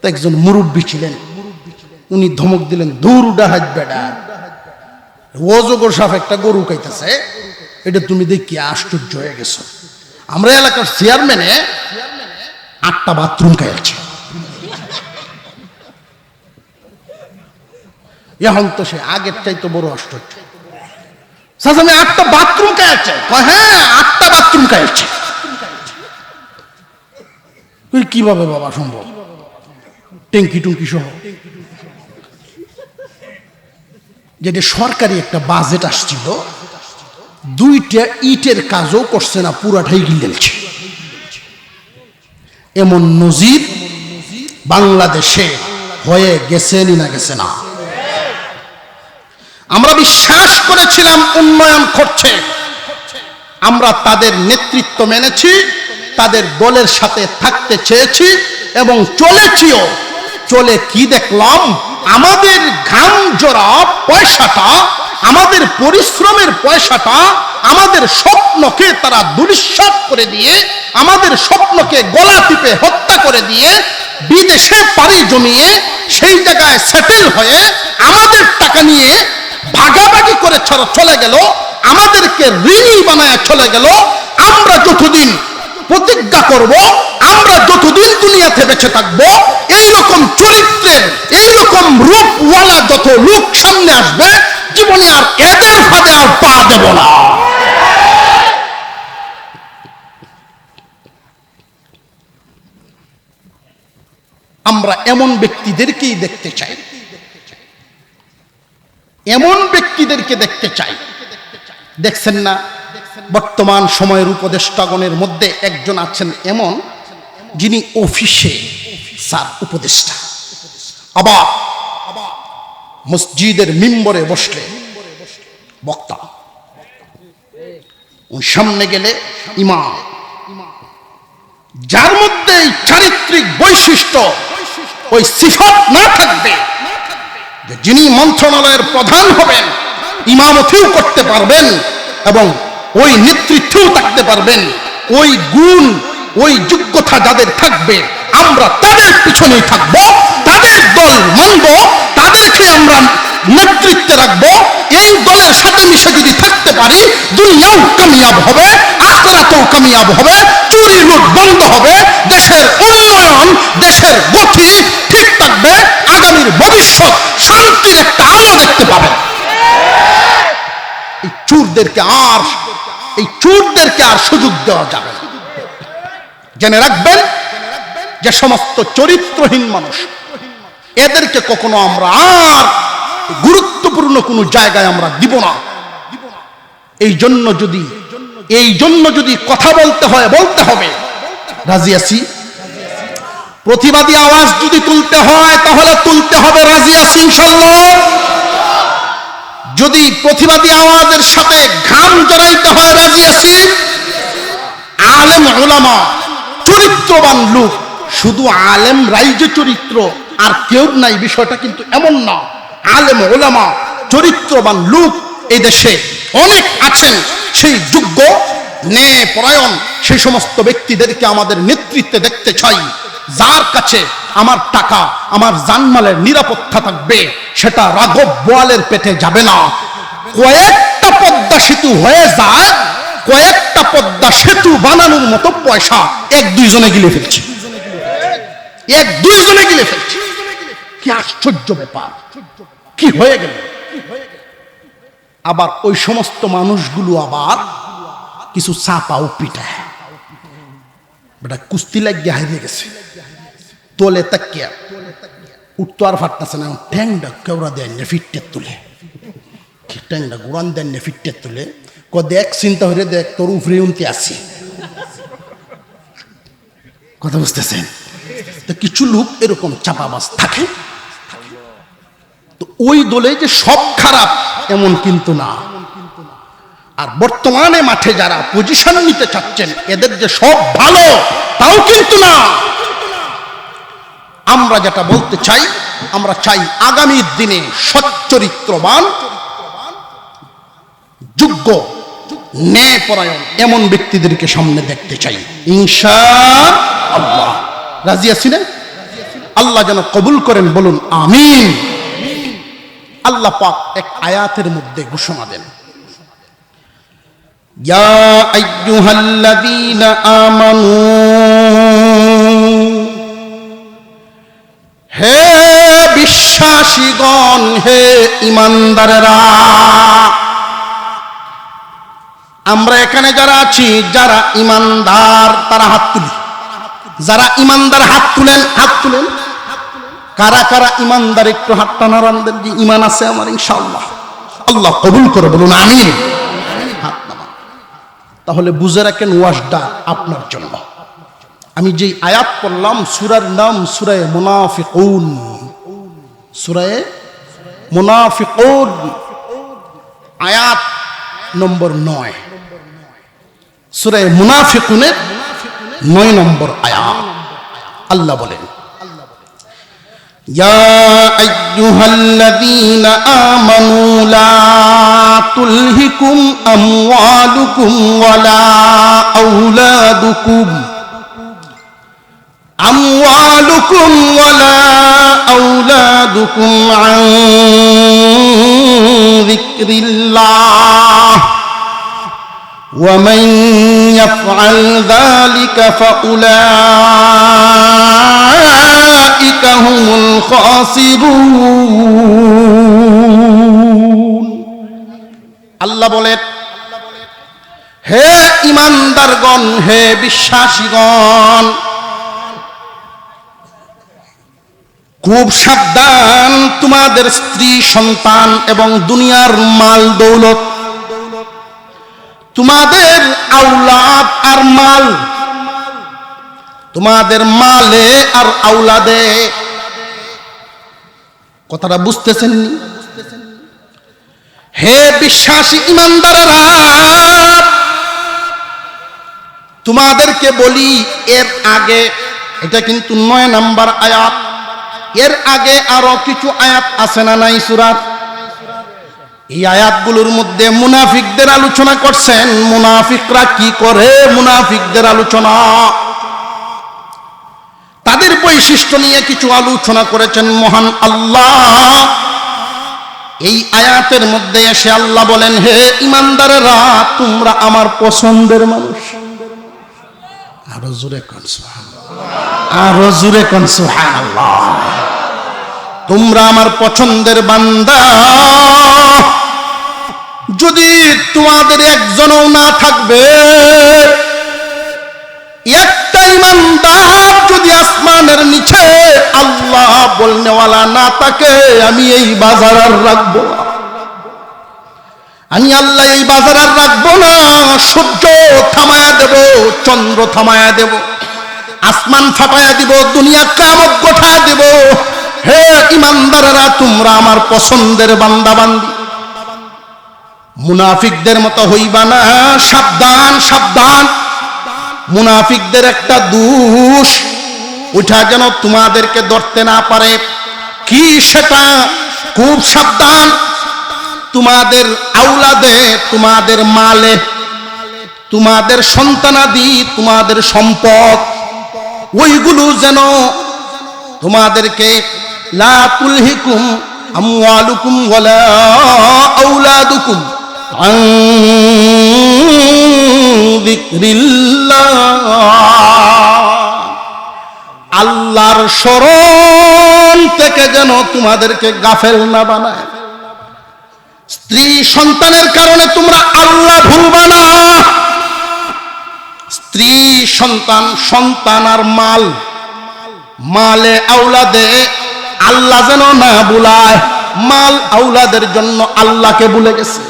তো একজন মুরব্বী ছিলেন, উনি ধমক দিলেন, দূর ডাহাত বেডা, অজগর সাপ একটা গরু খাইতেছে, এটা তুমি দেখি আশ্চর্য হয়ে গেছো। আমরা এলাকার চেয়ারম্যানে 8টা বাথরুম খাইছে, এখন তো সে আগের চাইতে বড় আশ্চর্য। আমি 8টা বাথরুম খাইছে, হ্যাঁ 8টা বাথরুম খাইছে। কিভাবে বাবা সম্ভব? ট্যাঙ্কি টুঙ্কি সহ, যেটা সরকারি একটা বাজেট আসছিল, 2টা ইটের কাজও করছে না, পুরাটাই গিলেছে। এমন নজির বাংলাদেশে হয়ে গেছে না গেছে না? আমরা বিশ্বাস করেছিলাম উন্নয়ন করছে, আমরা তাদের নেতৃত্ব মেনেছি, তাদের দলের সাথে থাকতে চেয়েছি এবং চলেছিও। চলে কি দেখলাম? আমাদের ঘাম জড়া পয়সাটা, আমাদের পরিশ্রমের পয়সাটা, আমাদের স্বপ্নকে তারা দুলিশ্বাস করে দিয়ে, আমাদের স্বপ্নকে গলা টিপে হত্যা করে দিয়ে, বিদেশে পাড়ি জমিয়ে সেই জায়গায় সেটেল হয়ে আমাদের টাকা নিয়ে ভাগাভাগি করে চলে গেল, আমাদেরকে ঋণী বানায় চলে গেল। আমরা যতদিন প্রতিজ্ঞা করব, আমরা যতদিন দুনিয়াতে বেঁচে থাকবো, এইরকম চরিত্রের, এইরকম রূপওয়ালা যত লোক সামনে আসবে, জীবনে আর এদের ফাঁদে আর পা দেব না। আমরা এমন ব্যক্তিদেরকেই দেখতে চাই, এমন ব্যক্তিদেরকে দেখতে চাই। দেখছেন না বর্তমান সময়ের উপদেষ্টাগণের মধ্যে একজন আছেন এমন, যিনি অফিসে স্যার উপদেষ্টা, আবার মসজিদের মিম্বরে বসলে বক্তা, ওই সামনে গেলে ইমাম। যার মধ্যে চারিত্রিক বৈশিষ্ট্য, ওই সিফাত না থাকবে, যে যিনি মন্ত্রণালয়ের প্রধান হবেন, ইমামতিও করতে পারবেন এবং ওই নেতৃত্বেও থাকতে পারবেন, ওই গুণ ওই যোগ্যতা যাদের থাকবে আমরা তাদের পিছনেই থাকবো, তাদের দল মানব, তাদেরকে আমরা নেতৃত্বে রাখবো। এই দলের সাথে মিশে যদি থাকতে পারি দুনিয়াও কামিয়াব হবে, আখিরাতেও কামিয়াব হবে, চুরি লুট বন্ধ হবে, দেশের উন্নয়ন দেশের গতি ঠিক থাকবে, আগামীর ভবিষ্যৎ শান্তির একটা আলো দেখতে পাবেন। এই চোরদেরকে আর সুযোগ দেওয়া যাবে না। জেনে রাখবেন যে সমস্ত চরিত্রহীন মানুষ এদেরকে কখনো আমরা আর গুরুত্বপূর্ণ কোনো জায়গায় আমরা দিব না। এই জন্য যদি কথা বলতে হয় বলতে হবে, রাজি আছি। প্রতিবাদী আওয়াজ যদি তুলতে হয় তাহলে তুলতে হবে, রাজি আছি ইনশাআল্লাহ। যদি প্রতিবাদী আওয়াজের সাথে ঘাম জড়াইতে হয়, রাজি আছি। আলেম উলামা চরিত্রবান লোক, শুধু আলেম রাইজে চরিত্র আর কেউ নাই, বিষয়টা কিন্তু এমন না। আলেম উলামা চরিত্রবান লোক এই দেশে অনেক আছেন, সেই যোগ্য ন্যায়পরায়ণ সেই সমস্ত ব্যক্তিদেরকে আমাদের নেতৃত্বে দেখতে চাই। যার কাছে আমার টাকা আমার জানমালের নিরাপত্তা থাকবে, সেটা রাঘব বোয়ালের পেটে যাবে না। কয়েকটা পদ্মা সেতু হয়ে যায়, কয়েকটা পদ্মা সেতু বানানোর মতো পয়সা এক দুইজনে গিলে ফেলছে, কি আশ্চর্য ব্যাপার, কি হয়ে গেল। আবার ওই সমস্ত মানুষগুলো আবার কিছু চাপাও পিটায়, বেটা কুস্তি লাগিয়ে হারিয়ে গেছে, তোলে তাকিয়া উঠতো আর ফাটতেছে না, ট্যাংটা কেউরা দেয় না ফিটতে তুলে, ট্যাংটা গোড়ান দেন না ফিটতে তুলে, দেখ চিন্তা হয়ে দেখ তোর উপরে উনতে আসি, কথা বুঝতেছেন। তো কিছু লোক এরকম চাপাবাজ থাকে। তো ওই দলে যে সব খারাপ এমন কিন্তু না, আর বর্তমানে মাঠে যারা পজিশন নিতে চাচ্ছেন এদের যে সব ভালো তাও কিন্তু না। আমরা যেটা বলতে চাই, আমরা চাই আগামীর দিনে সচ্চরিত্রবান যোগ্য ন্যায়পরায়ণ এমন ব্যক্তিদেরকে সামনে দেখতে চাই ইনশাআল্লাহ। রাজি আছি না? আল্লাহ যেন কবুল করেন, বলুন আমিন। আল্লাহ পাক এক আয়াতের মধ্যে ঘোষণা দেন, ইয়া আইয়ুহাল্লাযীনা আমানু, হে বিশ্বাসীগণ, হে ঈমানদারেরা। আমরা এখানে যারা আছি যারা ঈমানদার তারা হাত তুলি, যারা ঈমানদার হাত তুলেন, হাত তুলেন। কারা কারা ঈমানদার একটু হাতটা নাড়ান দেন, যে ঈমান আছে আমার ইনশাআল্লাহ। আল্লাহ কবুল করে, বলুন আমিন। হাত নামান। তাহলে বুঝে রাখেন ওয়াজটা আপনার জন্য। আমি যেই আয়াত পড়লাম সূরার নাম সূরা মুনাফিকুন, সূরা মুনাফিকুন আয়াত নম্বর 9, সূরা মুনাফিকুনের 9 নম্বর আয়াত। আল্লাহ বলেন, ইয়া আইয়ুহাল্লাযীনা আমানু লা তুলহিকুম আমওয়ালুকুম ওয়ালা আওলাদুকুম আন যিকরিল্লাহ ومن يفعل ذلك فأولئك هم الخاسرون। আল্লাহ বলেন, হে ঈমানদারগণ, হে বিশ্বাসীগণ, খুব সাবধান, তোমাদের স্ত্রী সন্তান এবং দুনিয়ার মাল দৌলত, তোমাদের আওলাদ আর মাল, তোমাদের মালে আর আওলাদে, কথাটা বুঝতেছেন? হে বিশ্বাসী ঈমানদারেরা, তোমাদেরকে বলি, এর আগে এটা কিন্তু 9 নম্বর আয়াত, এর আগে আরো কিছু আয়াত আছে না নাই সূরার? এই আয়াতগুলোর মধ্যে মুনাফিকদের আলোচনা করছেন। মুনাফিকরা কি করে, মুনাফিকদের আলোচনা, তাদের বৈশিষ্ট্য নিয়ে কিছু আলোচনা করেছেন মহান আল্লাহ। এই আয়াতের মধ্যে এসে আল্লাহ বলেন, হে ঈমানদারেরা, তোমরা আমার পছন্দের মানুষ। আরো জোরে কোন সুবহানাল্লাহ, আরো জোরে কোন সুবহানাল্লাহ। তোমরা আমার পছন্দের বান্দা। যদি তোমাদের একজনও না থাকবে, একটা ঈমানদার যদি আসমানের নিচে আল্লাহ বলনেওয়ালা না থাকে, আমি এই বাজার আর রাখবো না। আমি আল্লাহ এই বাজার আর রাখবো না। সূর্য থামায়া দেব, চন্দ্র থামায়া দেব, আসমান ফাটায়া দিব, দুনিয়া কিয়ামত ঘটায়া দিব। হে ঈমানদারেরা, তোমরা আমার পছন্দের বান্দা বান্দি। মুনাফিকদের মতো হইবা না। সাবধান, সাবধান। মুনাফিকদের একটা দোষ, ওটা যেন তোমাদেরকে ধরতে না পারে। কি সেটা? খুব সাবধান। তোমাদের আওলাদে, তোমাদের মালে, তোমাদের সন্তানাদি, তোমাদের সম্পদ, ওইগুলো যেন তোমাদেরকে লা তুলহিকুম আমওয়ালুকুম ওয়ালা আওলাদুকুম আন যিকরিল্লাহ, আল্লাহর স্মরণ থেকে যেন তোমাদেরকে গাফেল না বানায়। স্ত্রী সন্তানের কারণে তোমরা আল্লাহ ভুলবা না। স্ত্রী সন্তান, সন্তান আর মাল, মালে আওলাদে আল্লাহ যেন না ভুলায়। মাল আওলাদের জন্য আল্লাহকে ভুলে গেছে।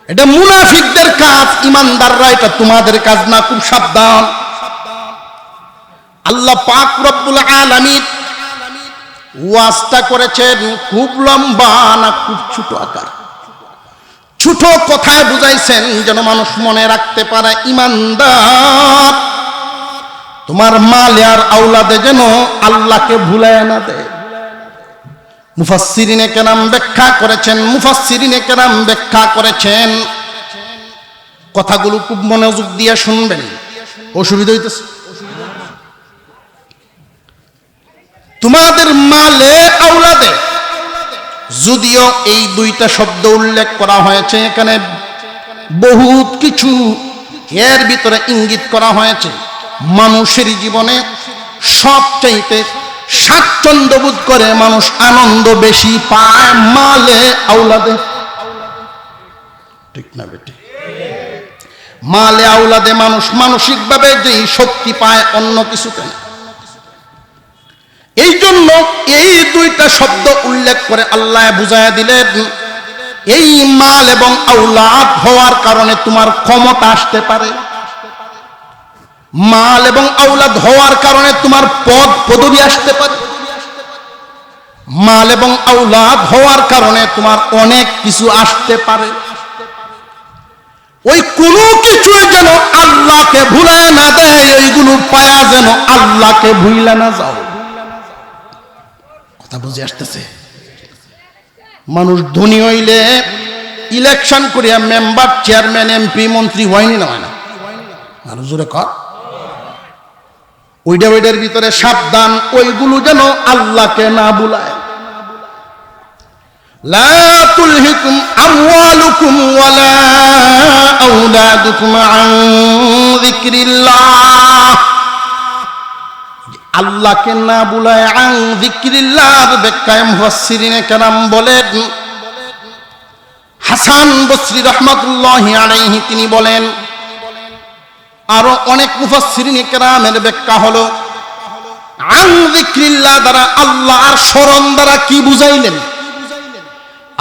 এটা মুনাফিকদের কাজ। ঈমানদাররা, এটা তোমাদের কাজ না। খুব সাবধান। আল্লাহ পাক রব্বুল আলামিন ওয়াজটা করেছেন খুব লম্বা না খুব ছোট আকার? ছোট কথায় বুঝাইছেন যেন মানুষ মনে রাখতে পারে। ঈমানদার, তোমার মালে আর আওলাদে যেন আল্লাহকে ভুলায় না দেয়। মুফাসসিরিনে কেরাম ব্যাখ্যা করেছেন, মুফাসসিরিনে কেরাম ব্যাখ্যা করেছেন। কথাগুলো খুব মনোযোগ দিয়ে শুনবেন। অসুবিধা হইতেছে? তোমাদের মালে আওলাদে, যদিও এই দুইটা শব্দ উল্লেখ করা হয়েছে, এখানে বহুত কিছু এর ভিতরে ইঙ্গিত করা হয়েছে। মানুষের জীবনে সবচাইতে স্বাচ্ছন্দ্য বোধ করে, মানুষ আনন্দ বেশি পায় মালে আওলাদে। ঠিক না বেটি? মালে আওলাদে মানুষ মানসিকভাবে যেই শক্তি পায়, অন্য কিছুতে না। এই জন্য এই দুইটা শব্দ উল্লেখ করে আল্লাহ বুঝাইয়া দিলেন, এই মাল এবং আওলাদ হওয়ার কারণে তোমার ক্ষমতা আসতে পারে। মাল এবং আওলাদ হওয়ার কারণে তোমার পদ পদবি আসতে পারে। মাল এবং আওলাদ হওয়ার কারণে তোমার অনেক কিছু আসতে পারে। ওই কোনো কিছু যেন আল্লাহকে ভুলায় না দেয়। ওইগুলো পায়া যেন আল্লাহকে ভুইলা না যাও। কথা বুঝে আসতেছে? মানুষ ধনী হইলে ইলেকশন করিয়া মেম্বার, চেয়ারম্যান, এমপি, মন্ত্রী হয়নি না? হয় না? আরো জোরে কর। ওইটার ভিতরে সাবধান, ওইগুলো যেন আল্লাহকে না ভুলায়। লা তুলহিকুম আমওয়ালুকুম ওয়ালা আওলাদুকুম আন যিকরিল্লাহ, আল্লাহকে না ভুলায়। আন যিকরিল্লাহর ব্যাখ্যায় মুফাসসিরিনে কেরাম বলেন, হাসান বসরি রাহমাতুল্লাহি আলাইহি তিনি বলেন, আরো অনেক মুফাসসিরিনে কেরামের ব্যাখ্যা হলো, আন যিকরিল্লাহ দ্বারা আল্লাহর স্মরণ দ্বারা কি বুঝাইলেন?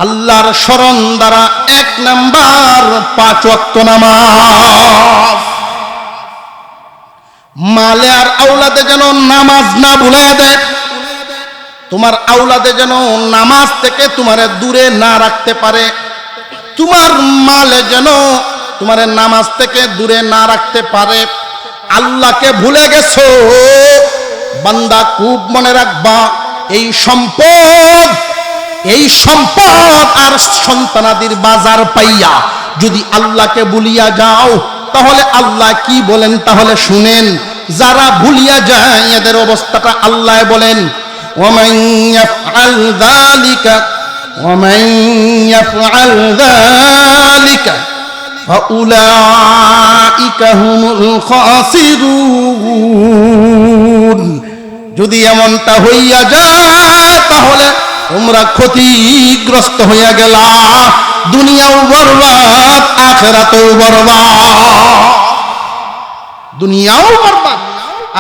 আল্লাহর স্মরণ দ্বারা 1 নাম্বার 5 ওয়াক্ত নামাজ। মালে আর আওলাদে যেন নামাজ না ভুলায় দেয়। তোমার আওলাদে যেন নামাজ থেকে তোমারে দূরে না রাখতে পারে। তোমার মালে যেন তোমারে নামাজ থেকে দূরে না রাখতে পারে। আল্লাহকে ভুলে গেছো বান্দা, খুব মনে রাখবা, এই সম্পদ আর সন্তানাদির বাজার পাইয়া যদি আল্লাহকে ভুলিয়া যাও, তাহলে আল্লাহ কি বলেন তাহলে শুনেন। যারা ভুলিয়া যায় এদের অবস্থাটা আল্লাহ বলেন, ওয়ামান ইয়াফআল যালিকা ফাউলাইকা হুমুল খাসিরুন। যদি এমনটা হইয়া যায় তাহলে তোমরা ক্ষতিগ্রস্ত হইয়া গেলা, দুনিয়াও বরবাদ আখিরাতেও বরবাদ। দুনিয়াও বরবাদ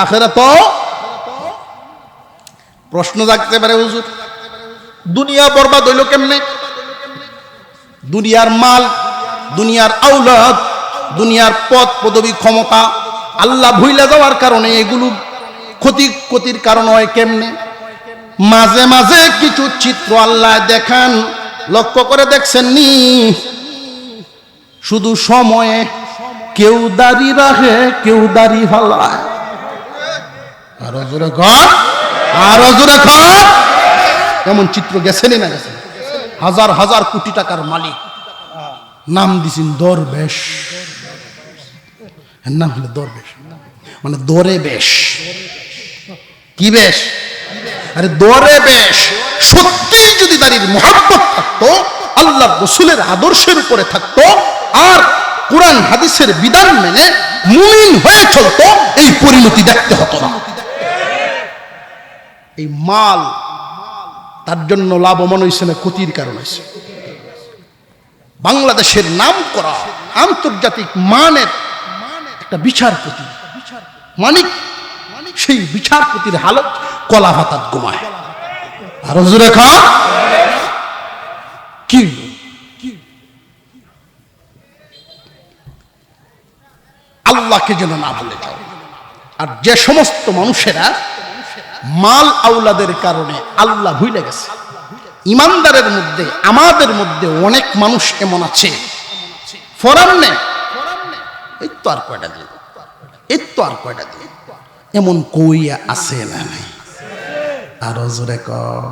আখিরাতও। প্রশ্ন জাগতে পারে, হুজুর দুনিয়া বরবাদ হইল কেমনে? দুনিয়ার মাল, দুনিয়ার আওলাদ, দুনিয়ার পদ পদবী ক্ষমতা আল্লাহ ভুইলা যাওয়ার কারণে এগুলো ক্ষতির কারণ হয় কেমনে? মাঝে মাঝে কিছু চিত্র আল্লাহ দেখান, লক্ষ্য করে দেখছেন নি? শুধু সময়ে কেউ দাড়ি রাখে, কেউ দাড়ি ফালায়। আরো জোরে কর, আরো জোরে কর। এমন চিত্র গেছেনই না গেছেন? হাজার হাজার কোটি টাকার মালিক, নাম দিছেন দরবেশ। এর নাম হলো দরবেশ, মানে দরে বেশ। কি বেশ? আরে দরে বেশ। সত্যি যদি দাড়ির মুহাব্বত থাকতো, আল্লাহ রাসূলের আদর্শের উপরে থাকতো, আর কোরআন হাদিসের বিধান মেনে মুমিন হয়ে চলতো, এই পরিণতি দেখতে হতো না। এই মাল তার জন্য লাভবান হয়েছে না ক্ষতির কারণ হয়েছে? বাংলাদেশের নাম করা আন্তর্জাতিক মানের একটা বিচারপতি মানিক, সেই বিচারপতির হালত কলা ভাতাত ঘুমায়। আরো জোরে খা। কি আল্লাহকে যেন না ভুলে যাও। আর যে সমস্ত মানুষেরা মাল আওলাদের কারণে আল্লাহ ভুলে গেছে, ইমানদারের মধ্যে আমাদের মধ্যে অনেক মানুষ এমন আছে, ফরান নেই, এই তো আর কয়টা দিন, এই তো আর কয়টা দিন, এমন কইয়া আছে না নাই? আরো জোরে কর।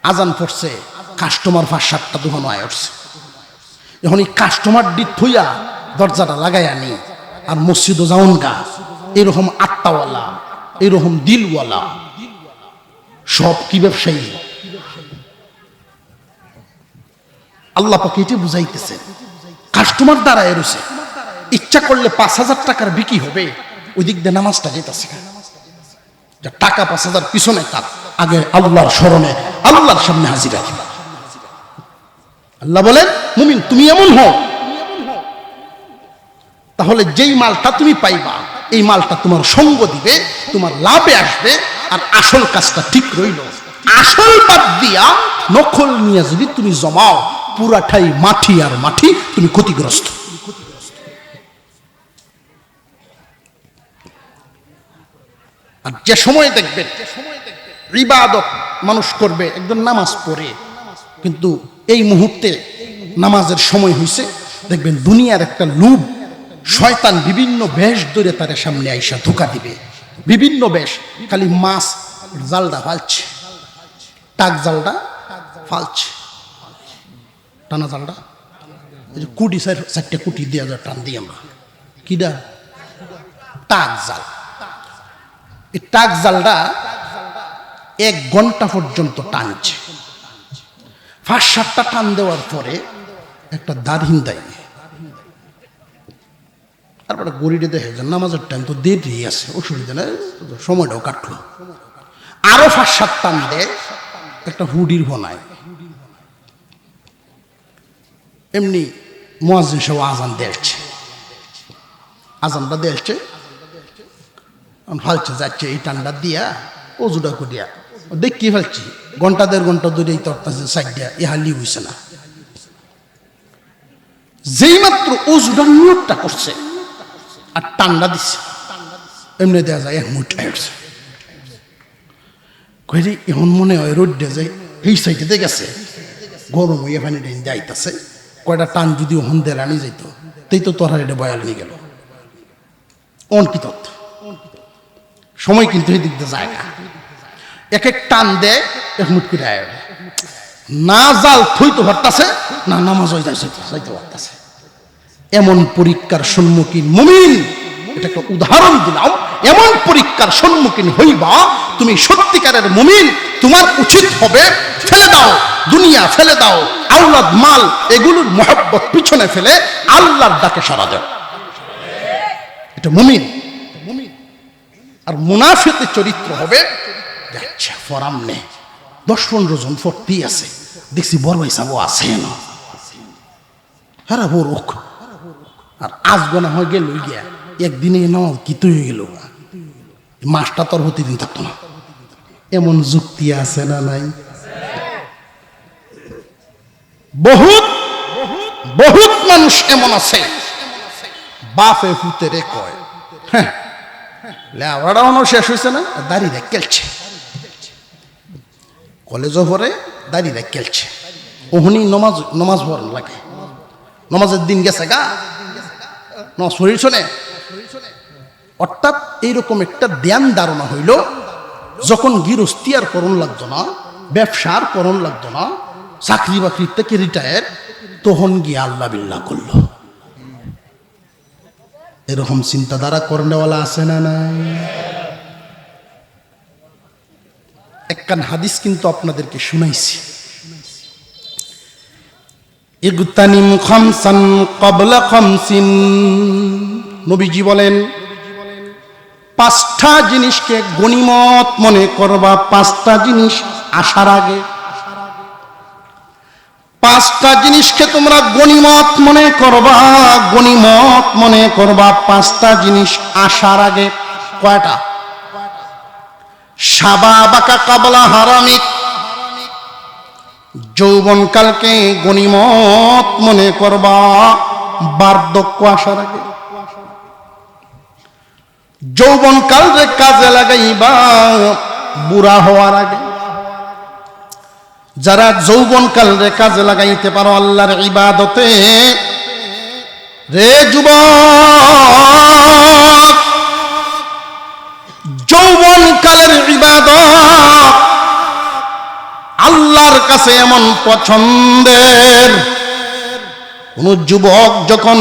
আজান পড়ছে, কাস্টমার 5-7টা দোকান আয় উঠছে। এখন এই কাস্টমার ডিট থইয়া দরজাটা লাগাই আনি, আর মসজিদও যাওন গা, এরকম আত্মাওয়ালা, এরকম দিলওয়ালা সব কি ব্যবসায়ী? আল্লাহ পাক এটি বুঝাইতেছে। কাস্টমার দ্বারা এরছে, ইচ্ছা করলে 5,000 টাকার বিক্রি হবে, ওই দিক দিয়ে নামাজটা যেতেছে। টাকা 5,000 পিছনে থাক, আগে আল্লাহর স্মরণে আল্লাহর সামনে হাজির রাখি। আল্লাহ বলেন, মুমিন তুমি এমন হও, তাহলে যেই মালটা তুমি পাইবা, এই মালটা তোমার সঙ্গ দিবে, তোমার লাভে আসবে, আর আসল কাজটা ঠিক রইল। আসল বাদ দিয়া নকল নিয়ে যদি তুমি জমাও, পুরাটাই মাটি আর মাটি, তুমি ক্ষতিগ্রস্ত। আর যে সময় দেখবেন ইবাদত মানুষ করবে, একজন নামাজ পড়ে, কিন্তু এই মুহূর্তে নামাজের সময় হয়েছে, দেখবেন দুনিয়ার একটা লোভ, শয়তান বিভিন্ন বেশ ধরে তার সামনে আইসা ধোকা দিবে। বিভিন্ন বেশ, খালি মাছ জালটা ফালছে, টাক জালটা ফালছে, টানা জালটা, কুটি 4টা কুটি দিয়ে টান দিই আমরা, কিডা টাক জাল। এই টাক জালটা 1 ঘন্টা পর্যন্ত টানছে। 5-7টা টান দেওয়ার পরে একটা দারহিন দেয়, তারপরে গড়িতে দেখে যে নামাজের টাইম তো দেরি আছে, অসুবিধা নেই, সময়টাও কাটলো। আরো 5-7 টান দেয়, একটা হুডির বনায়। এমনি মুয়াজ্জিন সাহেব আজান দেখছে, আজানটা দেখছে, ফালছে যাচ্ছে, এই টান্ডা দিয়া অজুটা করিয়া দেখি ফেলছি, 1-1.5 ঘন্টা ধরে এই তরতাছে সাইড দিয়া, ইহালি হইছে না। যেই মাত্র অজুটার নিয়তটা করছে আর টান্ডা দিচ্ছে, এমনি দেওয়া যায় 1 মুঠ উঠছে। কইরে এখন মনে হয় রোদ দিয়ে যায়, এই সাইডে গেছে, গরম হইয়া পানি যাইতেছে, কয়টা টান যদি ওখান দিয়ে আনি যাইত, তাই তো তোর এটা বয়াল নিয়ে গেল। অন কি তথ্য, সময় কিন্তু এই দিক দিয়ে যায় না। এক এক টান দে এক মুট করে আয় না জাল থইতে পারতাছে না নামাজ যাইতে পারতাছে। এমন পরীক্ষার সম্মুখীন মুমিন, এটা একটা উদাহরণ দিলাম। এমন পরীক্ষার সম্মুখীন হইবা তুমি সত্যিকারের মুমিন, তোমার উচিত হবে ফেলে দাও দুনিয়া, ফেলে দাও আওলাদ মাল, এগুলোর মহব্বত পিছনে ফেলে আল্লাহর ডাকে সাড়া দাও। এটা মুমিন। আর মুনাফিকের চরিত্র হবে আচ্ছা ফরাম নে 10-15 জন ফর্তি আছে, দেখছি বড় হিসাবও আছে না, হ্যাঁ বড় আর আসবো না হয়ে গেল গিয়া একদিনে নামাজ কি হয়ে গেল, মাসটা তোর প্রতিদিন থাকতো না। এমন যুক্তি আছে না নাই? বহুত বহুত মানুষ এমন আছে বাপে হুতেরে কয় হ্যাঁ লেওয়াটাও শেষ হয়েছে না, দাঁড়িয়ে খেলছে, কলেজও পরে দাঁড়িয়ে খেলছে, ওহনি নমাজ পড়ান লাগে, নমাজের দিন গেছে গা নমাজ শরীর শোনে। অর্থাৎ এইরকম একটা ধ্যান ধারণা হইল, যখন গৃহস্থী আর করণ লাগতো না, ব্যবসার করণ লাগতো না, চাকরি বাকরি থেকে রিটায়ার, তখন গিয়ে আল্লাহ বিল্লাহ করলো। এরকম চিন্তাধারা করনেওয়ালা আছে না নাই? একখান হাদিস কিন্তু আপনাদেরকে শুনাইছি, ইগতানিম খামসান ক্বাবলা খামসিন। নবীজি বলেন 5টা জিনিসকে গনিমত মনে করবা 5টা জিনিস আসার আগে। 5টা জিনিসকে তোমরা গনিমত মনে করবা, গনিমত মনে করবা 5টা জিনিস আসার আগে। কয়টা? শাবাবাকা ক্বাবলা হারামিক, যৌবনকালকে গনিমত মনে করবা বার্ধক্য আসার আগে। যৌবনকাল রে কাজে লাগাইবা বুড়া হওয়ার আগে। যারা যৌবনকাল রে কাজে লাগাইতে পারো আল্লাহর ইবাদতে, রে যুবক, যৌবনকালের ইবাদত আল্লাহর কাছে এমন পছন্দের। কোন যুবক যখন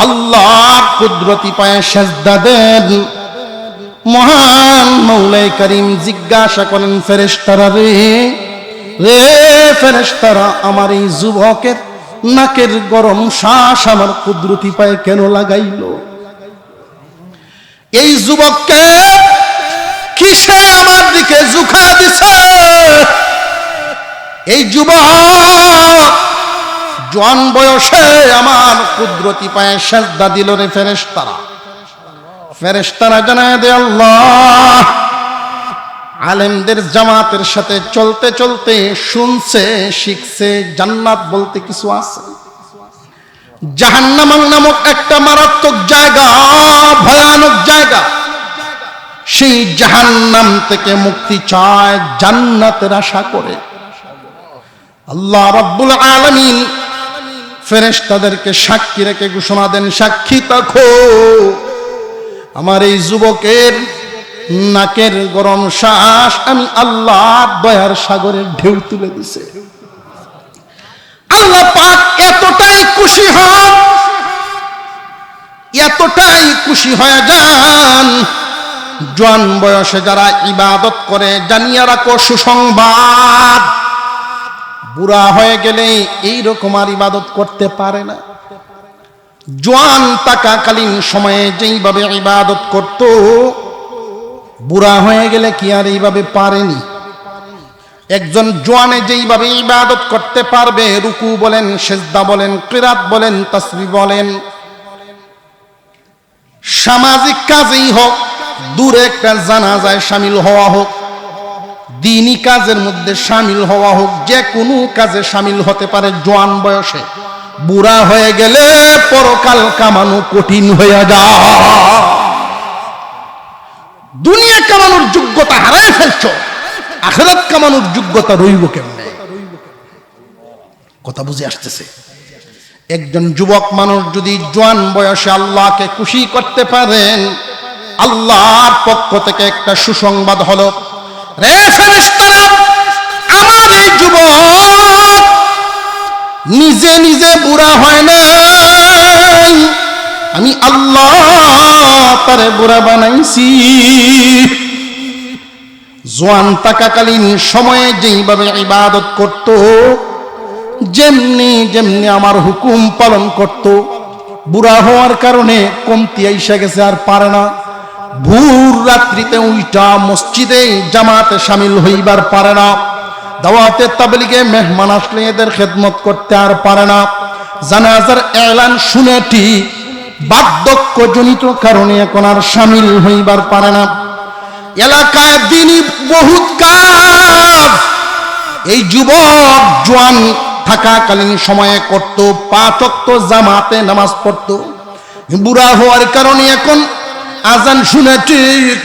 আল্লাহর কুদরতি পায়ে সেজদা দেন, মহান মৌলাই করিম জিজ্ঞাসা করেন ফেরেশতারা, রে ফেরেশতারা, আমার এই যুবকের নাকের গরম শ্বাস আমার কুদরতি পায়ে কেন লাগাইলো? এই যুবককে কিসে আমার দিকে ঝুঁকা দিছে? এই যুবক জোয়ান বয়সে আমার কুদরতি পায়ে সেজদা দিল রে ফেরেশতারা। ফেরেশতারা জানায় দে আল্লাহ আলেমদের জামাতের সাথে চলতে চলতে শুনছে শিখছে জান্নাত বলতে কিছু আছে, জাহান্নাম নামক একটা মারাত্মক জায়গা, ভয়ানক জায়গা। সেই জাহান্নাম থেকে মুক্তি চায়, জান্নাতের আশা করে। আল্লাহ রাব্বুল আলামিন ফেরেশতাদেরকে সাক্ষী রেখে ঘোষণা দেন, সাক্ষী থাকো আমার এই যুবকের নাকের গরম শ্বাস আমি আল্লাহর দয়ার সাগরের ঢেউ তুলে দিছে। আল্লাহ পাক এতটাই খুশি হন, এতটাই খুশি হয়ে যান, জোয়ান বয়সে যারা ইবাদত করে জানিয়ে রাখো সুসংবাদ, বুড়া হয়ে গেলে এইরকম আর ইবাদত করতে পারে না। জোয়ান থাকাকালীন সময়ে যেইভাবে ইবাদত করত, বুড়া হয়ে গেলে কি আর এইভাবে পারেনি? একজন জোয়ানে যেইভাবে ইবাদত করতে পারবে, রুকু বলেন, সিজদা বলেন, কিরাত বলেন, তাসবিহ বলেন, সামাজিক কাজেই হোক, দূরে একটা জানাজায় শামিল হওয়া হোক, দ্বীনি কাজের মধ্যে শামিল হওয়া হোক, যে কোনো কাজে শামিল হতে পারে জোয়ান বয়সে। বুড়া হয়ে গেলে পরকাল কামানো কঠিন হয়ে যায়, দুনিয়া কামানোর যোগ্যতা হারায় ফেলছ, আখিরাত কামানোর যোগ্যতা রইব কেমনে? কথা বুঝে আসতেছে? একজন যুবক মানুষ যদি জোয়ান বয়সে আল্লাহকে খুশি করতে পারেন, আল্লাহর পক্ষ থেকে একটা সুসংবাদ হলো, রে ফেরেশতারা, আমার এই যুবক নিজে নিজে বুড়া হয় নাই, আমি আল্লাহ তারে বুড়া বানাইছি। জোয়ান থাকাকালীন সময়ে যেইভাবে ইবাদত করত, যেমনি যেমনি আমার হুকুম পালন করত, বুড়া হওয়ার কারণে কমতি আইসা গেছে, আর পারে না। ভোর রাত্রিতে উইটা মসজিদে জামাতে শামিল হইবার পারে না। দাওয়াতে তাবলীগে মেহমান আসলে এদের খেদমত করতে আর পারে না। জানাজার এলান শুনে ঠিক বার্ধক্যজনিত কারণে এখন আর শামিল হইবার পারে না। এলাকায় দিনই বহুত কাজ এই যুবক জোয়ান থাকাকালীন সময়ে করত, 5 ওয়াক্ত জামাতে নামাজ পড়ত। বুড়া হওয়ার কারণে এখন আজান শুনে ঠিক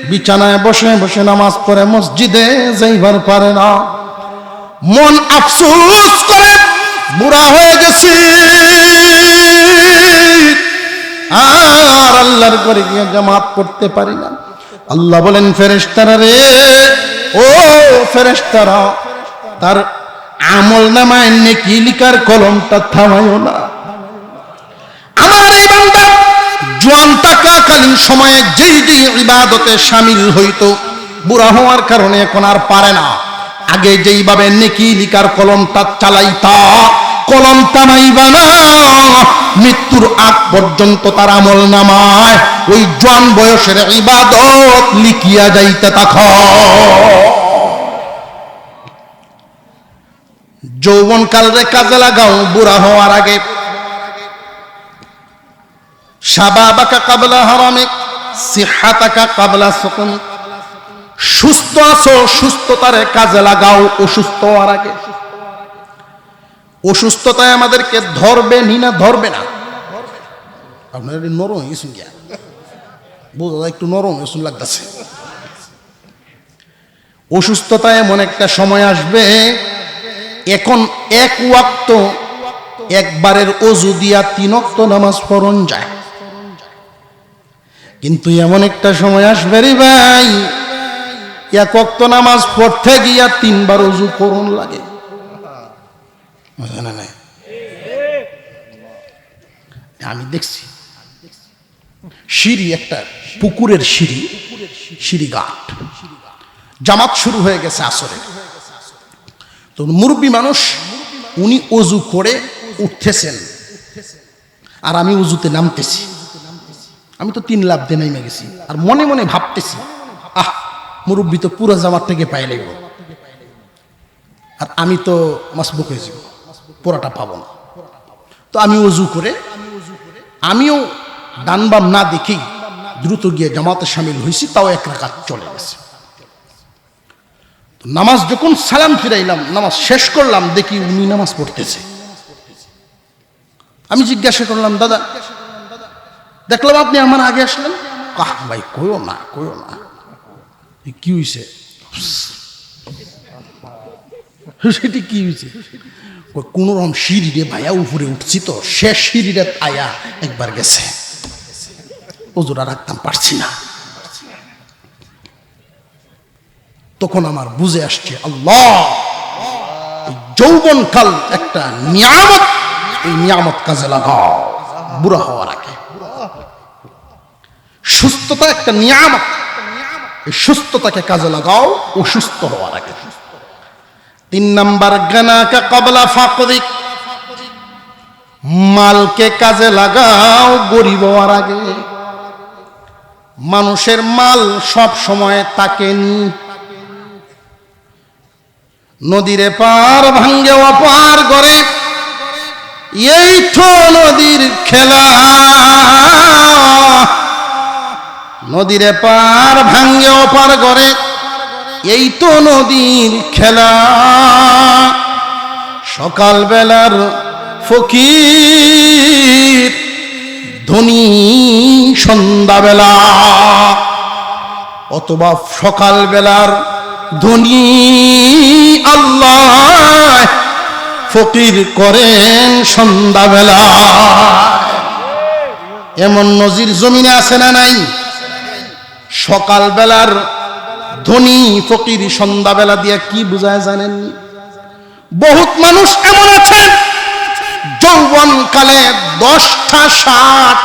বিছানায় বসে বসে নামাজ পড়ে, মসজিদে যাইবার পারে না। মন আফসোস করে, বুড়া হয়ে গেছি, আর আল্লাহর ঘরে গিয়ে জামাত পড়তে পারি না। আল্লাহ বলেন, ফেরেশতারা রে, ও ফেরেশতারা, তার আমল নামায় নেকি লিখার কলমটা থামাইও না। আমার এই বান্দা জোয়ান থাকাকালীন সময়ে যেই যেই ইবাদতে শামিল হইতো, বুড়া হওয়ার কারণে এখন আর পারে না। আগে যেইভাবে নেকি লিখার কলমটা চালাইতা, কলম থামাইবা না, মৃত্যুর আগ পর্যন্ত তার আমল নামায় ওই জোয়ান বয়সের ইবাদত লিখিয়া যাইতে থাকো। যৌবন কালরে কাজে লাগাও বুড়া হওয়ার আগে। শাবাবাকা কাবলা হারামিক, সিহাতাকা কাবলা সুকুম। সুস্থ আছো, সুস্থতারে কাজে লাগাও অসুস্থ হওয়ার আগে। অসুস্থতায় আমাদেরকে ধরবে নি না ধরবে না? আপনার নরম হয়েছেন গিয়া, বোঝা একটু নরম হয়েছেন লাগতেছে। অসুস্থতায় এমন একটা সময় আসবে, এখন 1 ওয়াক্ত একবারের অজু দিয়া 3 ওয়াক্ত নামাজ পড়ন যায়, কিন্তু এমন একটা সময় আসবে রে ভাই, 1 ওয়াক্ত নামাজ পড়তে গিয়া 3 বার অজু করুন লাগে। আমি দেখছি সিঁড়ি, একটা পুকুরের সিঁড়ি, সিঁড়ি ঘাট, জামাত শুরু হয়ে গেছে আসরে। তো মুরব্বী মানুষ, উনি অজু করে উঠতেছেন আর আমি অজুতে নামতেছি। আমি তো 3 লাফ দিয়ে নেমে গেছি, আর মনে মনে ভাবতেছি, আহ মুরব্বী তো পুরো জামাত থেকে পাই লাগব, আর আমি তো মাসবুক হয়ে যাব, পুরাটা পাবো না। তো আমি অজু করে আমিও ডান বাম না দেখেই দ্রুত গিয়ে জামাতে শামিল হয়েছি, তাও 1 রাকাত চলে গেছে। নামাজ যখন সালাম ফিরাইলাম, নামাজ শেষ করলাম, দেখি উনি নামাজ পড়তেছে। আমি জিজ্ঞাসা করলাম, দাদা দেখলাম আপনি আমার আগে আসলেন। কাহ ভাই কইও না, কইও না, কি হয়েছে? সেটি কি হয়েছে? কোন রকম সিঁড়িরে ভাইয়া উপরে উঠছি, তো শেষ সিঁড়িরে আয়া একবার গেছে, ওজোরা রাখতাম পারছি না। তখন আমার বুঝে আসছে, আল্লাহ যৌবন কাল একটা নিয়ামত, এই নিয়ামত কাজে লাগাও বুড়া হওয়ার আগে। সুস্থতা একটা নিয়ামত, এই সুস্থতাকে কাজে লাগাও অসুস্থ হওয়ার আগে। 3 নাম্বার, গানাকা ক্বাবলা ফাকরিক, মালকে কাজে লাগাও গরিব হওয়ার আগে। মানুষের মাল সব সময় তাকেনি। নদীর পার ভাঙ্গে অপার করে, এই তো নদীর খেলা। নদীর পার ভাঙ্গে অপার করে, এই তো নদীর খেলা। সকাল বেলার ফকির, ধনী সন্ধ্যাবেলা, অথবা সকাল বেলার ধনী আল্লাহ ফকির করেন সন্ধ্যাবেলা। এমন নজির জমিনে আছে না নাই? সকাল বেলার ধনী ফকির সন্ধ্যাবেলা দিয়ে কি বুঝায় জানেন? বহুত মানুষ এমন আছেন যৌবন কালে 10টা শার্ট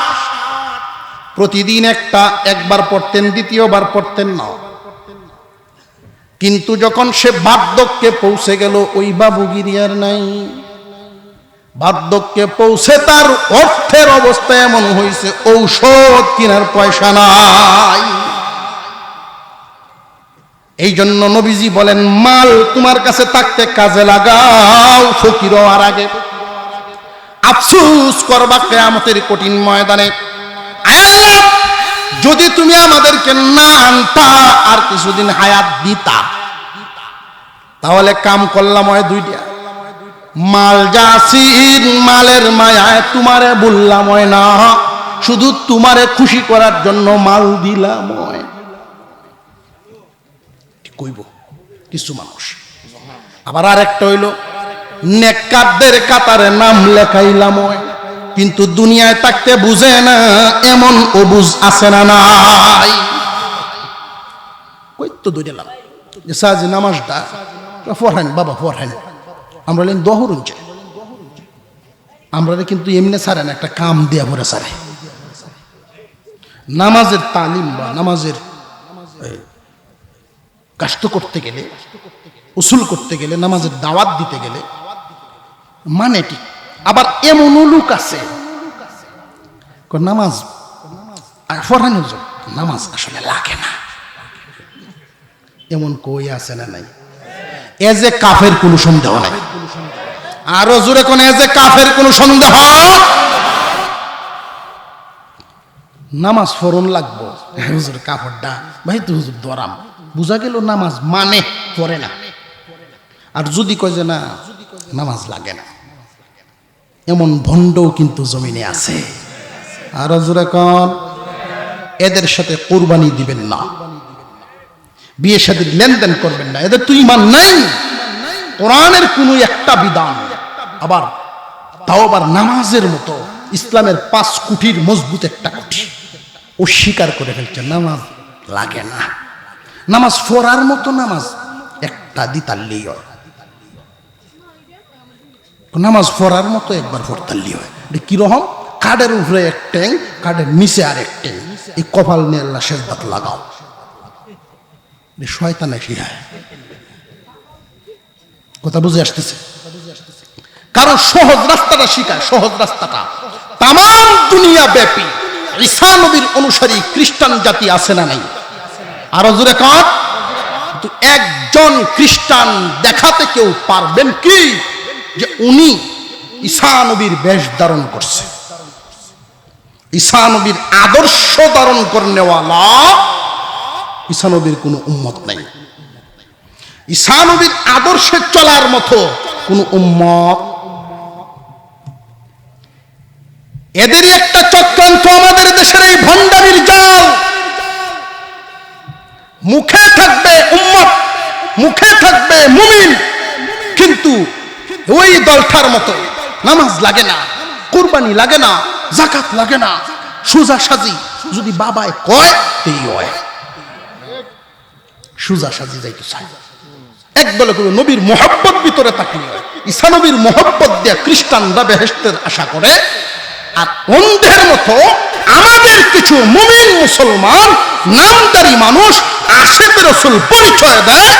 প্রতিদিন একবার পড়তেন, দ্বিতীয়বার পড়তেন না, কিন্তু যখন সে বার্ধক্যে পৌঁছে গেল ওই বাবুগিরি আর নাই। বার্ধক্যে পৌঁছে তার অর্থের অবস্থা এমন হয়েছে ঔষধ কেনার পয়সা নাই। এই জন্য নবীজি বলেন, মাল তোমার কাছে থাকতে কাজে লাগাও, ফকির হওয়ার আগে। আফসোস করবা কিয়ামতের কঠিন ময়দানে, আল্লাহ যদি তুমি আমাদেরকে না আনতা আর কিছুদিন হায়াত দিতা, তাহলে কাম করলাম হয় দুইটা, মাল যাসির মালের মায়ায় তোমারে বললাম হয় না, শুধু তোমারে খুশি করার জন্য মাল দিলাম হয়। কইব কিছু মানুষ। আবার আরেকটা হইল, নেককারদের কাতারে নাম লেখাইলাম হয়, কিন্তু দুনিয়ায় থাকতে বুঝে না এমন অবুঝ আছে না নাই? কই তো দুইলাম যে সাজি নামাজটা পড়েন বাবা পড়েন, আমরা লেন দহরুন চাই, আমরা কিন্তু এমনি ছাড়েন একটা কাম দেয়া পরে ছাড়ে। নামাজের তালিম বা নামাজের কাষ্ট করতে গেলে, উসুল করতে গেলে, নামাজের দাওয়াত দিতে গেলে মানে ঠিক। আবার এমনও লোক আছে নামাজ পড়ানোর জন্য নামাজ আসলে লাগে না, এমন কই আছে না নাই? এ যে কাফের কোনো সন্দেহ নাই। আরো জোরে কোন এ যে কাফের কোনো সন্দেহ? নামাজ ফরন লাগবো হুজুর কাপড়টা ভাই তো হুজুর দরাম, বুঝা গেল নামাজ মানে পড়ে না। আর যদি কয় যে না নামাজ লাগে না, এমন ভণ্ডও কিন্তু জমিনে আছে। আর জোরে কোন, এদের সাথে কুরবানি দিবেন না, বিয়ে শাদীর লেনদেন করবেন না, এদের তো ঈমান নাই। কোরআনের কোন একটা বিধান আবার তাও আবার নামাজের মতো ইসলামের 5 কুঠির মজবুত একটা কুঠি অস্বীকার করে ফেলছে, নামাজ লাগে না। নামাজ পড়ার মতো নামাজ একটা দিতাল্লি হয়, নামাজ পড়ার মতো একবার পড়তাল্লি হয়। কিরকম? কাঠের উপরে এক ট্যাং, কাঠের নিচে আর এক ট্যাং, এই কপাল নিয়ে আল্লাহ সেজদাত লাগাও, শয়তানে শিখায়। কথা বুঝে আসতেছে? কারণ সহজ রাস্তাটা শিখায়, সহজ রাস্তাটা। তাম দুনিয়া ব্যাপী ঈসা নবীর অনুসারী খ্রিস্টান জাতি আছে না নাই? আরো জোরে কাট। কিন্তু একজন খ্রিস্টান দেখাতে কেউ পারবেন কি যে উনি ঈসা নবীর বেশ ধারণ করছে, ঈসা নবীর আদর্শ ধারণ করনেওয়ালা ঈসা নবীর কোনো উম্মত নাই, ঈসা নবীর আদর্শে চলার মতো কোন উম্মত। এদেরই একটা চক্রান্ত আমাদের দেশের এই ভণ্ডামির জাল। মুখে থাকবে উম্মত, মুখে থাকবে মুমিন, কিন্তু ওই দলটার মতো নামাজ লাগে না, কুরবানি লাগে না, যাকাত লাগে না, সুজা সাজি যদি বাবায় কয় এই হয়, সুজা সাজি যাইতে চায়। একদলে করে নবীর মোহাব্বত ভিতরে থাকলে ঈসা নবীর মোহাব্বত দিয়ে খ্রিস্টানরা বেহেশতের আশা করে। আর অন্ধের মতো আমাদের কিছু মুমিন মুসলমান নামদারি মানুষ আশেপে রসুল পরিচয় দেয়,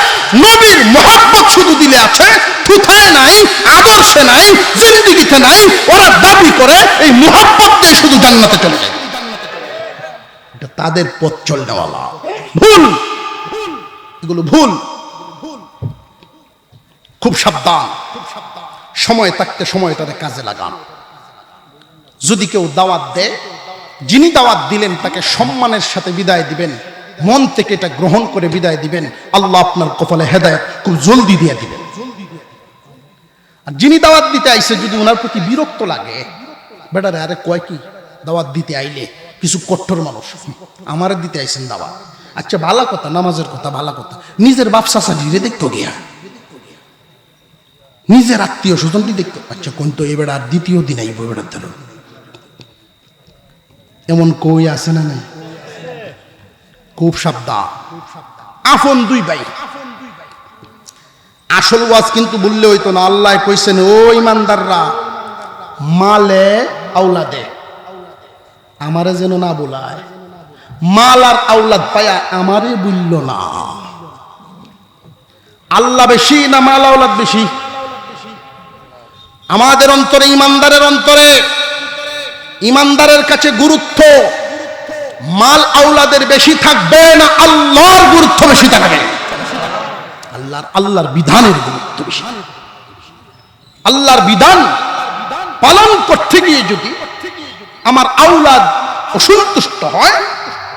নবীর মোহাব্বত শুধু দিলে আছে, থুথায় নাই, আদর্শে নাই, জিন্দিগিতে নাই। ওরা দাবি করে এই মোহাব্বত দিয়ে শুধু জান্নাতে চলে যায়। এটা তাদের পথ চলনেওয়ালা ভুল, এগুলো ভুল। খুব সাবধান, সময় থাকতে সময়টাতে কাজে লাগান। যদি কেউ দাওয়াত দেয়, যিনি দাওয়াত দিলেন তাকে সম্মানের সাথে বিদায় দিবেন, মন থেকে এটা গ্রহণ করে বিদায় দিবেন। আল্লাহ আপনার কপালে হেদায়েত খুব জলদি দিয়ে দিবেন। আর যিনি দাওয়াত দিতে আইছে যদি ওনার প্রতি বিরক্ত লাগে, বেটারে আরে কয় কি দাওয়াত দিতে আইলে কিছু কঠোর মানুষ আমার দিতে আইছেন দাওয়াত, আচ্ছা ভালো কথা, নামাজের কথা ভালো কথা, নিজের বাপ চাচা ধীরে দেখতো গিয়া, নিজের আত্মীয় স্বজনটি দেখতো, আচ্ছা কোন তো এবার আর দ্বিতীয় দিন আইব বেড়ার ধরো, এমন কই আছে না নাই? খুব সাবধান। আপন দুই ভাই। আসল ওয়াজ কিন্তু বললে হইতো না। আল্লাহ কইছেন, ও ইমানদাররা, মালে আওলাদে আমারে যেন না বলায়, মাল আর আওলাদ পায়া আমারে বলল না। আল্লাহ বেশি না মাল আওলাদ বেশি? আমাদের অন্তরে, ইমানদারের অন্তরে, ইমানদারের কাছে গুরুত্ব মাল আওলাদের বেশি থাকবে না আল্লাহর গুরুত্ব বেশি থাকবে? আল্লাহর বিধানের গুরুত্ব বেশি। আল্লাহর বিধান পালন করতে গিয়ে যদি আমার আওলাদ অসন্তুষ্ট হয়,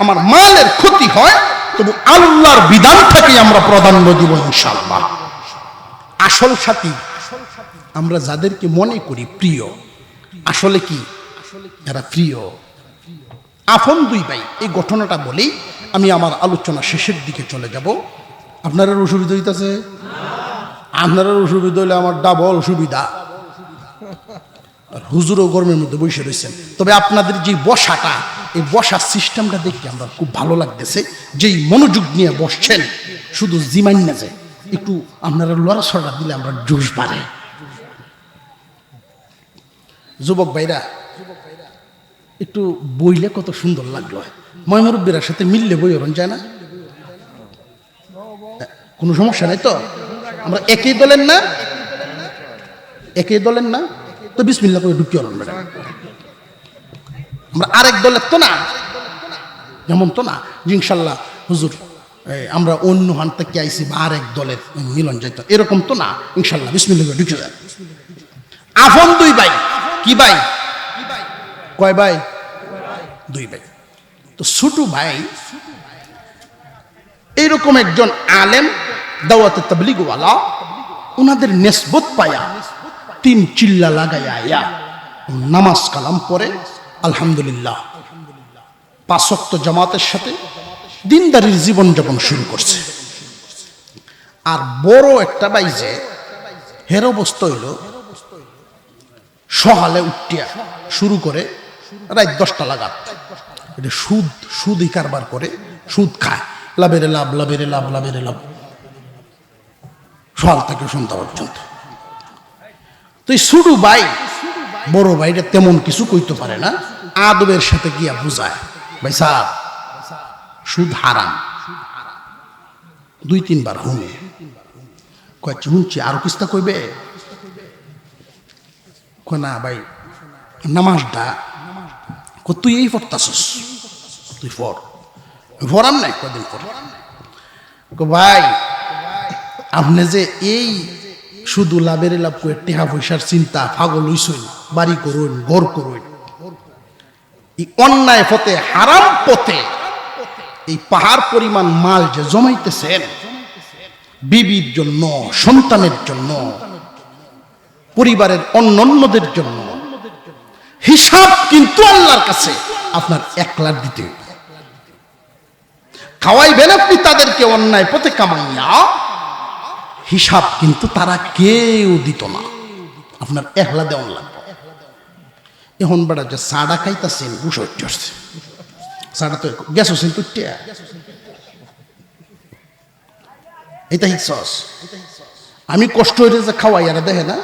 আমার মালের ক্ষতি হয়, তবু আল্লাহর বিধানটাকে আমরা প্রাধান্য দিব ইনশাআল্লাহ। আসল সাথী আমরা যাদেরকে মনে করি প্রিয়, আসলে কি এরা প্রিয়? আপন দুই ভাই, এই ঘটনাটা বলেই আমি আমার আলোচনা শেষের দিকে চলে যাব। আপনার অসুবিধা হইতেছে? আপনার অসুবিধা হইলে আমার ডাবল সুবিধা। আর হুজুরও গরমের মধ্যে বসে রয়েছেন। তবে আপনাদের যে বসাটা, এই বসার সিস্টেমটা দেখে আমরা খুব ভালো লাগতেছে। যেই মনোযোগ নিয়ে বসছেন, শুধু জিমাইন না যায়, একটু আপনারা লড়াছড়া দিলে আমরা জোশ বাড়ে। যুবক ভাইরা একটু বইলে কত সুন্দর লাগলো। ময়মুরব্বীর সাথে মিললে বই ওরন যায় না? কোনো সমস্যা নাই তো? আমরা একই দলের না? একই দলের না তো বিসমিল্লাহ করে ঢুকি ওরন। আমরা আরেক দলের তো না, যেমন তো না যে ইনশাল্লাহ হুজুর আমরা অন্য হান থেকে আইসি বা আরেক দলের মিলন যাইতো, এরকম তো না। ইনশাল্লাহ বিসমিল্লাহ করে ঢুকে যায়। আপন দুই ভাই। কি ভাই? কয় ভাই? দুই ভাই। তো ছোট ভাই এইরকম একজন আলেম, দাওয়াতে তাবলীগ ওয়ালা, ওনাদের নিসবত পায়া তিন চিল্লা লাগাইয়া নামাজ কালাম পড়ে আলহামদুলিল্লাহ 5 ওয়াক্ত জামাতের সাথে দিনদারির জীবনযাপন শুরু করছে। আর বড় একটা ভাই যে হের অবস্থা হইল সকালে উঠিয়া শুরু করে রাত 10টা লাগাত এটা সুদই কারবার করে, সুদ খায়, লাভেরে লাভ, লাভেরে লাভ, লাভেরে লাভ, সকাল থেকে সন্ধ্যা পর্যন্ত। তো এই ছোট ভাই বড় ভাইটা তেমন কিছু কইতে পারে না, আদবের সাথে গিয়া বুঝায়, ভাই সাহেব সুদ হারাম। 2-3 বার হুনে কয় শুনছি, আরো কিস্তা কইবে? কয় না ভাই, নামাজটা তুই এই পড়তাছস, তুই পড়। পড়াম নাই কদিন পর। ভাই আপনি যে এই শুধু লাভের লাভ করে টেহা পয়সার চিন্তা পাগল হইছই, বাড়ি করুন, ঘর করুন, এই অন্যায় পথে, হারাম পথে এই পাহাড় পরিমাণ মাল যে জমাইতেছেন বিবির জন্য, সন্তানের জন্য, পরিবারের অন্যান্যদের জন্য, হিসাব কিন্তু আল্লাহর কাছে আপনার 1 লাখ দিতে হবে। খাওয়াইবেন আপনি তাদেরকে অন্যায় পথে কামাইয়া, হিসাব কিন্তু তারা কেউ দিত না, আপনার 1 লাখ দেওয়ান লাগবে। এখন বেড়া যে সাড়া খাইতেছেন বুঝতে চড়ছে, সাড়া তো গ্যাস হোসেন তুটিয়া এটা হিসস। আমি কষ্ট হইলে যে খাওয়াই এরা দেখে না,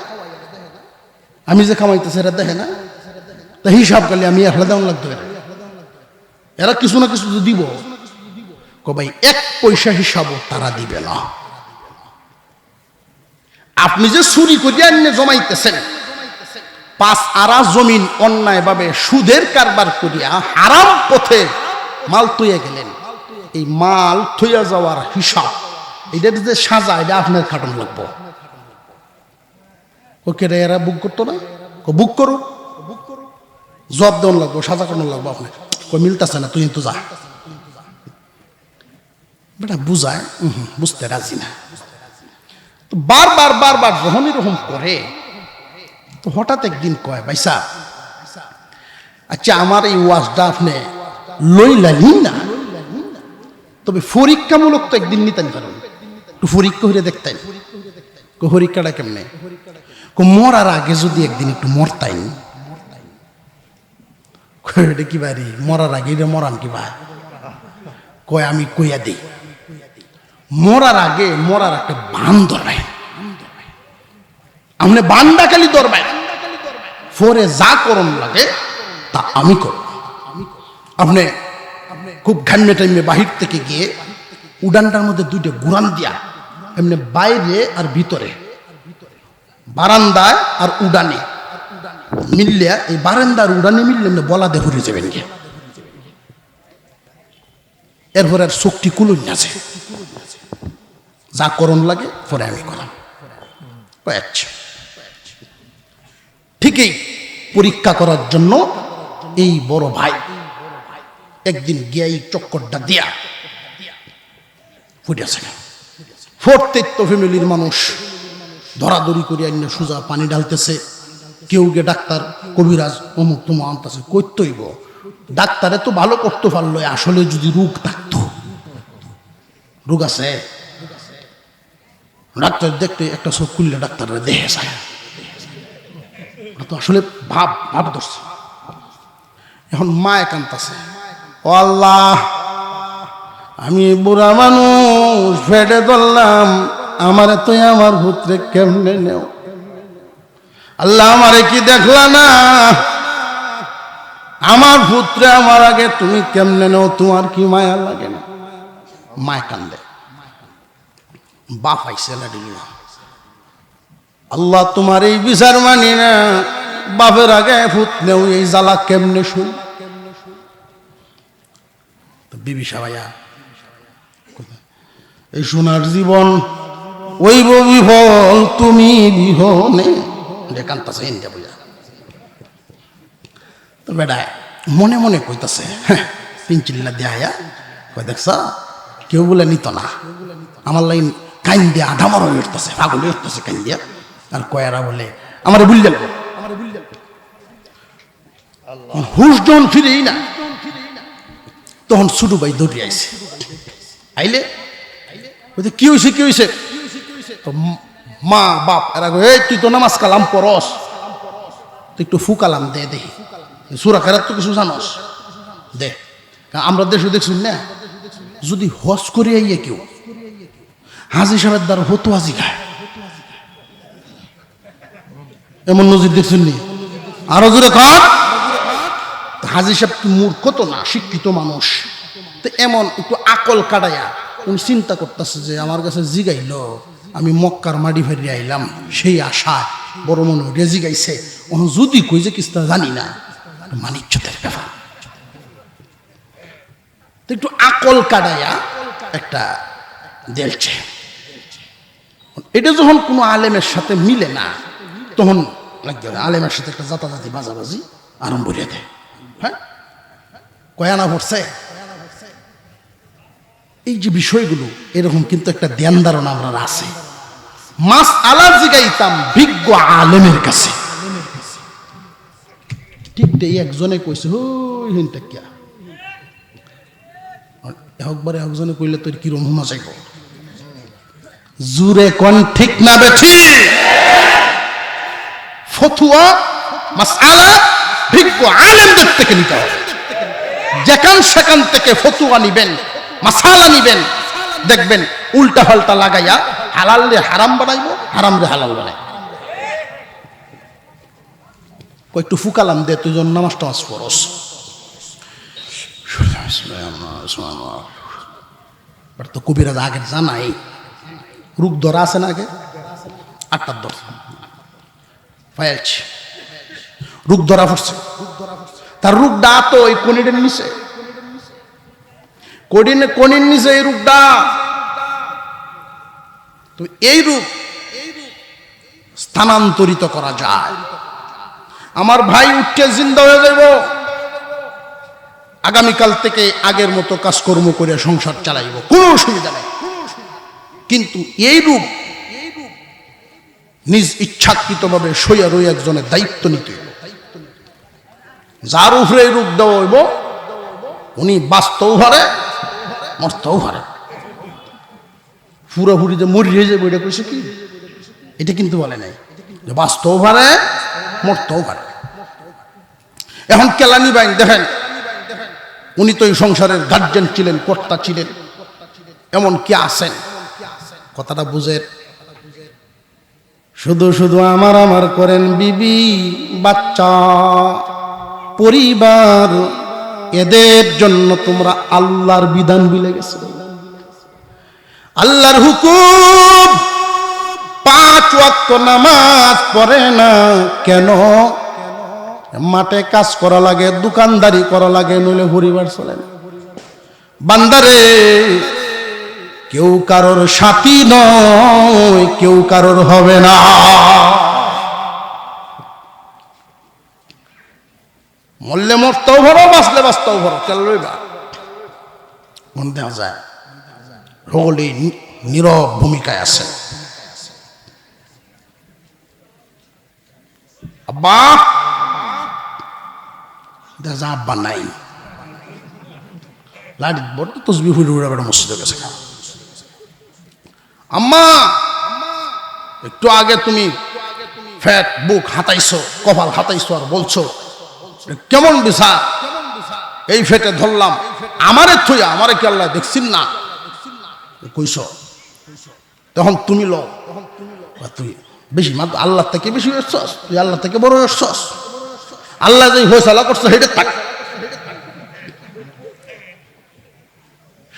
আমি যে খাওয়াইতেছে এরা দেখে না, তা হিসাব করলে আমি 1 লাখ দেওয়ান লাগতো। এরা কিছু না কিছু দিব, ভাই 1 পয়সা হিসাবও তারা দিবে না। আপনি যে চুরি করিয়া এনে জমাইতেছেন, 5 আরা জমিন অন্যায় ভাবে সুদের কারবার করিয়া হারাম পথে মাল থইয়া গেলেন, এই মাল থইয়া যাওয়ার হিসাব এটা যে সাজা, এটা আপনার খাটন লাগবো। ওকে এরা বুক করতো না, বুক করুক, জব দেওয়ান লাগবো, সাজা কাটানো লাগবো। আপনার কই মিলতেছে না, তুই তো যা। বেটা বুঝায়, বুঝতে রাজি না। তো বারবার বারবার যখন এরকম করে, তো হঠাৎ একদিন কয়, ভাই সাহেব আচ্ছা আমার এই ওয়াজটা আপনি লইলেন না, তবে পরীক্ষামূলক তো একদিন নিতেন পারেন, একটু পরীক্ষা হইলে দেখতেন। পরীক্ষাটা কেমনে? মরার আগে যদি একদিন একটু মরতাইন। এটা কি বাড়ি মরার আগে এটা মরান কি ভাই? কয় আমি কইয়া দিই। মরার আগে মরার একটা বান ধরবেন, আপনি বানটা খালি ধরবেন, পরে যা করণ লাগে তা আমি করব। আপনি খুব ঘামে টাইমে বাহির থেকে গিয়ে উডানটার মধ্যে দুইটা গুরান দিয়া এমনি বাইরে আর ভিতরে, বারান্দায় আর উডানে মিললে, এই বারান্দার উডানে মিললে এমনি বলা দিয়ে ঘুরে যাবেন গিয়ে। এরপর আর শক্তি কুলুন আছে, যা করণ লাগে পরে আমি করাম। আচ্ছা, ঠিকই পরীক্ষা করার জন্য এই বড় ভাই একদিন গিয়া এই চক্করটা দিয়া ফুটেছে। ফোর্থ ফ্যামিলির মানুষ ধরাধরি করে আইনা সোজা পানি ঢালতেছে, কেউ গে ডাক্তার কবিরাজ অমুক তুমুক আনতেছে, করতেইব। ডাক্তারে তো ভালো করতে পারলো, আসলে যদি রোগ থাকতো, রোগ আছে, ডাক্তার দেখতে একটা চোখ খুললে ডাক্তাররা দেখে যায়, তো আসলে ভাব ধরছে। এখন মা কান্তাছে, ও আল্লাহ, আমি বুড়া মানুষ ফেটে ধরলাম, আমারে তো আমার পুত্রে কেমনে নেও, আল্লাহ আমারে কি দেখলা না, আমার পুত্রে আমার আগে তুমি কেমনে নেও, তোমার কি মায়া লাগে না? মায় কান্দে, বাপ আইসে লাডিল, আল্লাহ তোমার এই বিচার মানি না, বাপের আগে পুত নেও, এই জ্বালা কেমনে শুন? বিবি সাবাইয়া এই সোনার জীবন ওই বিফল, তুমি বিহনে কান্তাছে ইন্ডিয়া বুঝা। তো বেটায় মনে মনে কইতাছে, পিঞ্চিল্লা দেয়া কই দেখছ, কেউ বলে নিত না, আমার লাইন কাইন দিয়া আধা মর হয়ে উঠতেছে, পাগল হয়ে উঠতেছে কাইন দিয়া। আর কয়ারা বলে আমার বুঝ গেল, হুশ যখন ফিরেই না, তখন ছোটু ভাই দৌড়ে আইছে, আইলে কি হয়েছে কি হয়েছে? মা বাপ এরা এই তুই তো নামাজ কালাম পরস, তুই একটু ফুকালাম দে, দেখি সুরা খেরাত তো কিছু জানস দে। আমরা দেশে দেখছুন না, যদি হজ করে আইয়ে কেউ হাজি সাহেবের দ্বারা হতো হাজি খায়, এমন নজির দেখছুন নি? আরো জোরে কর। হাজি সাহেব কি মূর্খ তো না, শিক্ষিত মানুষ, তো এমন একটু আকল কাটাইয়া উনি চিন্তা করতেছে যে আমার কাছে জিগাইল, আমি মক্কার মাটি ফেরিয়ে আইলাম, সেই আশা বড় মনে হইয়া জিগাইছে, যদি কই যে কিস্তা জানি না, মানিজ্যতের ব্যাপার। তো একটু আকল কাটাইয়া একটা দেলছে। এটা যখন কোনো আলেমের সাথে মিলে না, তখন আলেমের সাথে একটা জাতাজাতি বাজাবাজি আরম্ভ করে দেয়। হ্যাঁ, কয়ানা পড়ছে, এই যে বিষয়গুলো, এরকম কিন্তু একটা ধ্যান ধারণা আমরা আছে। মাস আলা জিগাইতাম বিজ্ঞ আলেমের কাছে, ঠিক এই একজনে কইছে, হই হিনটা কিয়া একবারে একজনে কইলে তোর কিরম হুমা চাইব, জুরে কোন ঠিক না বেঠি? ফতুয়া মাসআলা বিজ্ঞ আলেমদের থেকে নিতে হবে। যেখান সেখান থেকে ফতুয়া নিবেন, মাসালা নিবেন, দেখবেন উল্টা পাল্টা লাগাইয়া হালাল রে হারাম বানাইবো, হারাম রে হালাল বানাই। একটু ফুকালাম দে, তুই জন নামাজ টামাজ পড়স, তো কবিরাজ আগে জানাই রূপ ধরা আছে না, আগে 8টার দর পাইছি, রূপ ধরা পড়ছে, তার রূপটা তো ওই কনিডের নিচে, কনির নিচে এই রূপটা। তো এই রূপ স্থানান্তরিত করা যায়। আমার ভাই উঠে জিন্দা হয়ে যাইব, আগামীকাল থেকে আগের মতো কাজকর্ম করে সংসার চালাইব, কোনো অসুবিধা নেই। কিন্তু এই রূপ নিজ ইচ্ছাকৃতভাবে সইয়া রই একজনের দায়িত্ব নিতে হইব। যার উপরে এই রূপ দেওয়া হইব, উনি বাঁচতেও পারে, মরতেও পারে। পুরোপুরি যে মরিয়ে যাবে এটা কইছে কি? এটা কিন্তু বলে নাই যে বাঁচতেও পারে, মরতেও পারে। এখন কেলানি বাইন দেখেন, উনি তো এই সংসারের গার্জেন ছিলেন, কর্তা ছিলেন, এমন কি আছেন কথাটা বুঝেন। শুধু শুধু আমার আমার করেন বিবি বাচ্চা পরিবার, এদের জন্য তোমরা আল্লাহর বিধান ভুলে গেছো। আল্লাহর হুকুম 5 ওয়াক্ত নামাজ পড়ে না কেন? মাঠে কাজ করা লাগে, দোকানদারি করা লাগে, নইলে পরিবার চলে না। বান্দারে, কেউ কারোর সাথী নয়, কেউ কারোর হবে না। মরলে মরতেও ভরো, বাঁচলে বাঁচতেও ভরো, কেন লইবা? মন দেওয়া যায় রোলি নীরব ভূমিকায় আছে। আব্বা দেখা আব্বা নাই, লাড়ি বড় তসবি হুড়ে উড়ে বেড়া মসজিদের কাছে। আম্মা একটু আগে তুমি ফ্যাট বুক হাতাইছো, কপাল হাতাইছো, আর বলছো কেমন বিছা, এই ফেটে ধরলাম, আমারে থইয়া আমারে কি আল্লাহ দেখছিন না কইছ? তখন তুমি লো, তুই বেশি মাত্র আল্লাহ থেকে বেশি হচ্ছস, তুই আল্লাহ থেকে বড় হচ্ছস। আল্লাহ যে ফয়সালা করছো সেটা থাক,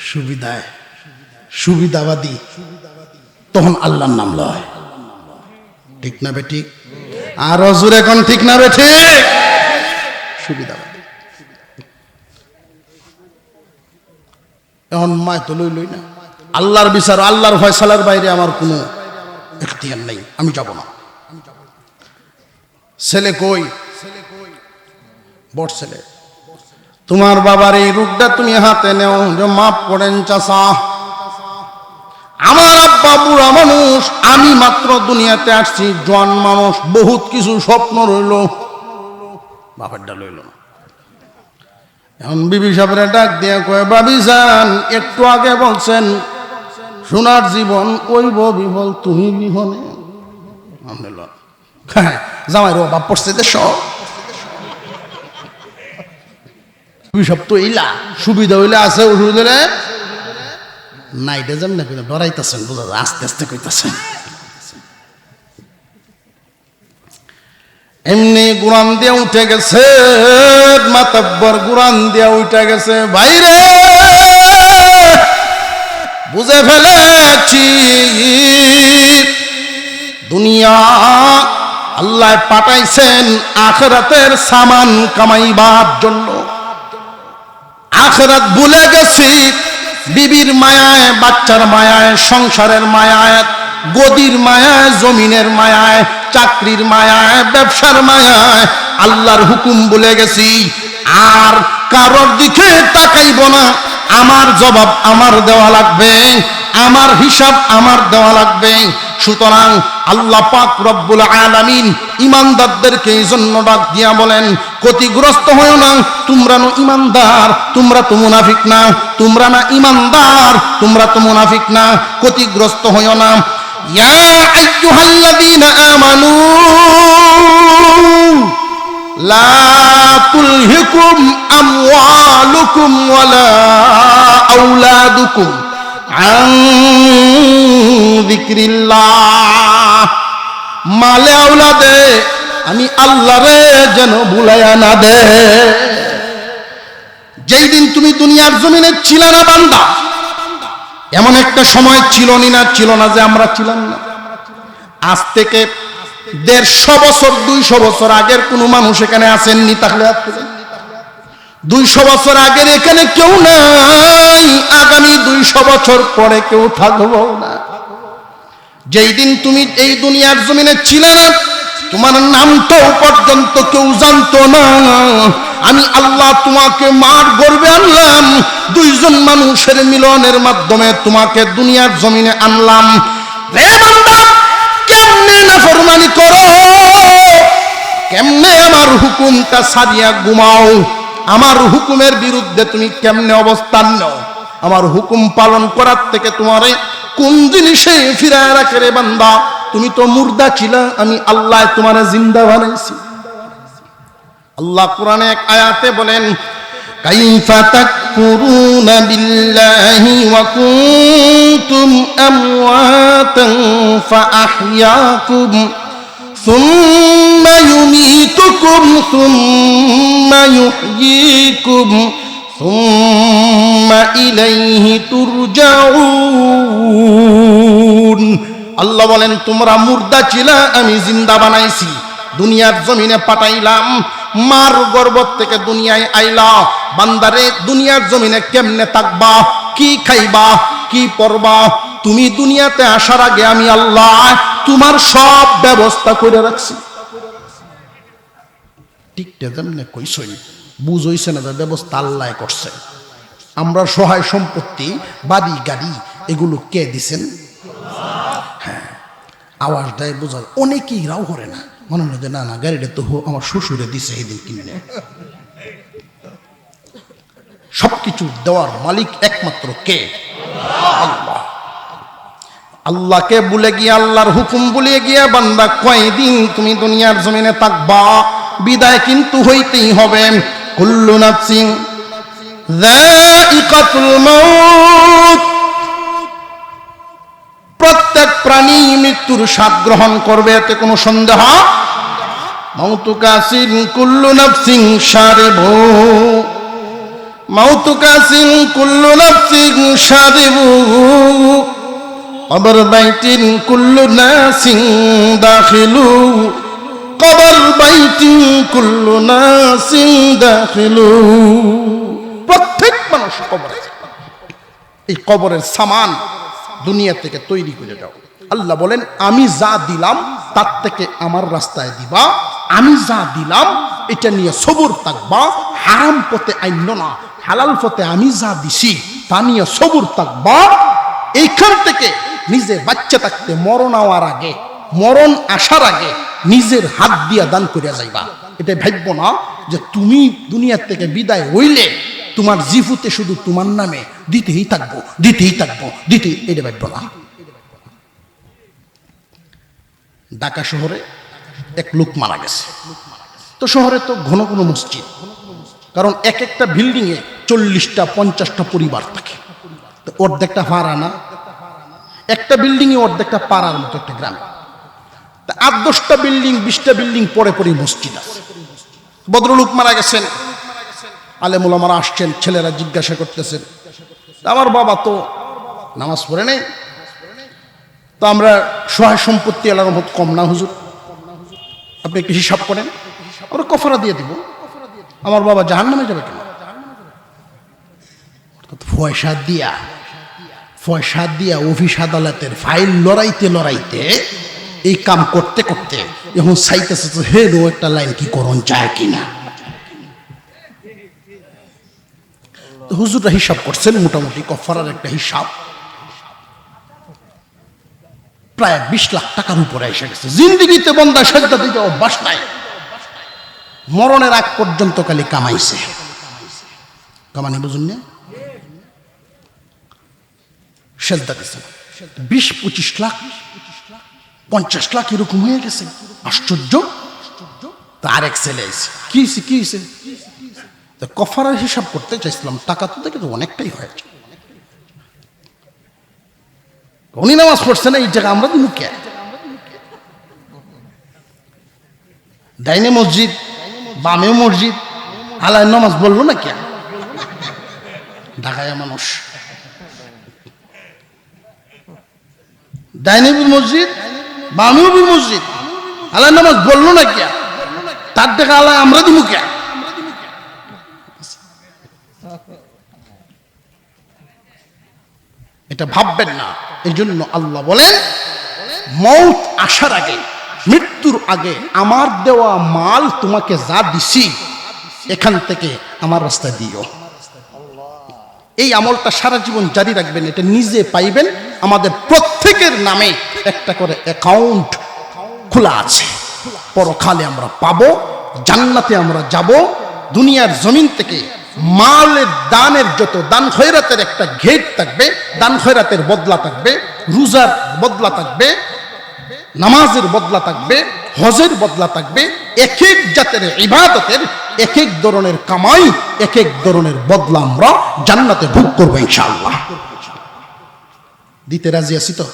সুবিধায় সুবিধাবাদী, তখন আল্লাহর নাম লয়। ঠিক না বেঠিক? আর হজুর এখন ঠিক না বেঠিক? সুবিধাবাদী এখন মায় তো লই না। আল্লাহর বিচার, আল্লাহর ফয়সালার বাইরে আমার কোনো ইখতিয়ার নেই, আমি যাব না। ছেলে কই? বড় ছেলে, তোমার বাবার এই রূপটা তুমি হাতে নেও, যে মাফ করেন চাচা, আমার আব্বা বুড়া মানুষ, আমি মাত্র দুনিয়াতে আসছি জোয়ান মানুষ, বহুত কিছু স্বপ্ন রইল, বাপেরটা লইল না। এখন বিবি সাহেবের ডাক দিয়ে কয়ে, বাবি যান একটু আগে বলছেন সোনার জীবন কইব বিফল, তুমি বিহনে জামাই রো বাপ পড়ছে দেশ সব তো এইলা সুবিধা হইলে আছে, অসুবিধা হইলে না। এটা যেন না ডরাইতেছেন, বোঝা যায় আস্তে আস্তে কইতেছেন। এমনি গুরান দিয়ে উঠে গেছে, মাতাব্বর গুরান দিয়ে উঠে গেছে। ভাইরে বুঝে ফেলেছি, দুনিয়া আল্লাহ পাঠাইছেন আখিরাতের সামান কামাইবার জন্য। আখিরাত ভুলে গেছি, বিবির মায়ায়, বাচ্চার মায়ায়, সংসারের মায়ায়, গদির মায়ায়, জমিনের মায়ায়, চাকরির মায়ায়, ব্যবসার মায়ায় আল্লাহর হুকুম ভুলে গেছি। আর কারোর দিকে তাকাইব না, আমার জবাব আমার দেওয়া লাগবে, আমার হিসাব আমার দেওয়া লাগবে। সুতরাং আল্লাহ পাক রব্বুল আলামিন ইমানদারদেরকে এই জন্য ডাক দিয়া বলেন, ক্ষতিগ্রস্ত হয়ো না, তোমরা না ইমানদার, তোমরা তো মুনাফিক না, তোমরা না ইমানদার, তোমরা তো মুনাফিক না, ক্ষতিগ্রস্ত হয়ো না। ইয়া আইয়ুহাল্লাযীনা আমানু লা তুলহিকুম আমওয়ালুকুম ওয়ালা আওলাদুকুম আন যিকরিল্লাহ। মালে আওলাদে আমি আল্লাহরে যেন ভুলাইয়া না দে। যেই দিন তুমি দুনিয়ার জমিনে ছিল না বান্দা, এমন একটা সময় ছিল না যে আমরা ছিলাম না। আজ থেকে 150 বছর 200 বছর আগের কোন মানুষ এখানে আসেননি? তাহলে 200 বছর আগের এখানে কেউ নাই, আগামী 200 বছর পরে কেউ থাকবো না। যেই দিন তুমি এই দুনিয়ার জমিনে ছিলে না, তোমার নামটাও পর্যন্ত কেউ জানতো না। আমি আল্লাহ তোমাকে মার গর্বে আনলাম, 2 জন মানুষের মিলনের মাধ্যমে তোমাকে দুনিয়ার জমিনে আনলাম। রে বান্দা, কেমনে নাফরমানি করো, কেমনে আমার হুকুমটা ছাড়িয়া ঘুমাও, আমার হুকুমের বিরুদ্ধে তুমি কেমনে অবস্থান নাও, আমার হুকুম পালন করার থেকে তোমারে কোন জিনিসে ফিরায় রাখে রে বান্দা? তুমি তো মুর্দা ছিলা, আমি আল্লাহ তোমারে জিন্দা বানাইছি। আল্লাহ কোরআনে এক আয়াতে বলেন, কাইফা تكفرون بالله وكنتم أمواتا فأحياكم ثم يميتكم ثم يحييكم ثم إليه ترجعون আল্লাহ বলেন তোমরা মুর্দা ছিলা আমি জিন্দা বানাইছি দুনিয়ার জমিনে পাঠাইলাম মার গর্ভ থেকে দুনিয়ায় আইলা বান্দারে দুনিয়ার জমিনে কেমনে থাকবা কি খাইবা কি পরবা তুমি দুনিয়াতে আসার আগে আমি আল্লাহ তোমার সব ব্যবস্থা করে রাখছি ঠিকটা যেমনে কইছই বুঝ হইছে না ব্যবস্থা আল্লাহ করছে আমরা সহায় সম্পত্তি বাড়ি গাড়ি এগুলো কে দিছেন হ্যাঁ আওয়াজ দেয় বোঝা অনেকেই রাও করে না মনে হয় যে না না গাড়িটা তো আমার শ্বশুরে দিছে এদিন কিনে সবকিছু দেওয়ার মালিক একমাত্র কে আল্লাহ আল্লাহকে ভুলে গিয়ে আল্লাহর হুকুম ভুলে গিয়ে বান্দা কয়দিন তুমি দুনিয়ার জমিনে থাকবা বিদায় কিন্তু হইতেই হবে কুল্লু নাফসিন যায়িকাতুল মাউত প্রত্যেক প্রাণী মৃত্যুর স্বাদ গ্রহণ করবে এতে কোনো সন্দেহ মাউতু কাসিন কুল্লু নাফসিন শারিবু মাউতু কাসিন কুল্লু নাফসিন শারিবু কবর বাইতিন কুল্লু নাসিন দাখিলু কবর বাইতিন কুল্লু নাসিন দাখিলু প্রত্যেক মানুষ কবরে এই কবরের সামান দুনিয়া থেকে তৈরি করে দাও আল্লাহ বলেন আমি যা দিলাম তার থেকে আমার রাস্তায় দিবা আমি যা দিলাম এটা নিয়ে সবর থাকবা হারাম পথে আইন না হালাল পথে আমি যা দিছি তা নিয়ে সবর থাকবা এইখান থেকে নিজে বাচ্চা থাকতে মরণ হওয়ার আগে মরণ আসার আগে নিজের হাত দিয়া দান করিয়া যাইবা এটা ভাববো না যে তুমি দুনিয়া থেকে বিদায় হইলে তোমার জিফুতে শুধু তোমার নামে দিতেই থাকবো এটা ভাববো না ঢাকা শহরে এক লোক মারা গেছে তো শহরে তো ঘন ঘন মসজিদ কারণ এক একটা বিল্ডিং এ 40টা 50টা পরিবার থাকে তো অর্ধেকটা পাড়া না একটা বিল্ডিং এ অর্ধেকটা পাড়ার মতো একটা গ্রামে তা 8-10টা বিল্ডিং 20টা বিল্ডিং পরে পরে মসজিদ আছে ভদ্রলোক মারা গেছেন আলেম ওলামারা আসছেন ছেলেরা জিজ্ঞাসা করতেছেন আমার বাবা তো নামাজ পড়ে নেই তো আমরা সহায় সম্পত্তি এলাকার মত কম না হুজুর আপনি একটু হিসাব করেন আমরা কফারা দিয়ে দিব আমার বাবা জাহান্নামে যাবে কেন পয়সা দিয়া অফিস আদালতের ফাইল লড়াইতে এই কাম করতে করতে এখন চাইতেছে হে নো একটা লাইন কি করণ যায় কিনা হুজুররা হিসাব করছেন মোটামুটি কফারার একটা হিসাব প্রায় 20 লাখ টাকার উপরে এসে গেছে জিন্দিগিতে বন্দা সেজদা দিতে অভ্যাস নাই মরণের আগ পর্যন্ত খালি কামাইছে কামানি বুঝুন না সেজদা দিছে 20-25 লাখ 50 লাখ এরকম হয়ে গেছে আশ্চর্য তার এক ছেলে আইছে কি হয়েছে কফারার হিসাব করতে চাইছিলাম টাকা তো দেখে তো অনেকটাই হয়েছে উনি নামাজ পড়ছে না এই জায়গা আমরা তো মুখে ডাইনে মসজিদ বামেও মসজিদ আলায় নামাজ বললো না কে ঢাকায় মানুষ ডাইনে মসজিদ বামেও মসজিদ আলায় নামাজ বললো না কে তার দেখা আলায় আমরা তো মুখে এটা ভাববেন না এই জন্য আল্লাহ বলেন মৌত আসার আগে মৃত্যুর আগে আমার দেওয়া মাল তোমাকে যা দিছি এখান থেকে আমার রাস্তায় দিও এই আমলটা সারা জীবন জারি রাখবেন এটা নিজে পাইবেন আমাদের প্রত্যেকের নামে একটা করে অ্যাকাউন্ট খোলা আছে পরকালে আমরা পাবো জান্নাতে আমরা যাব দুনিয়ার জমিন থেকে মালের দানের যত দান খয়রাতের একটা ঘেট থাকবে দান খয়রাতের বদলা থাকবে রোজার বদলা থাকবে নামাজের বদলা থাকবে হজের বদলা থাকবে এক এক জাতের ইবাদতের এক এক ধরনের কামাই, এক এক ধরনের বদলা আমরা জান্নাতে ভোগ করবো ইনশাআল্লাহ। দিতে রাজি আছি তো?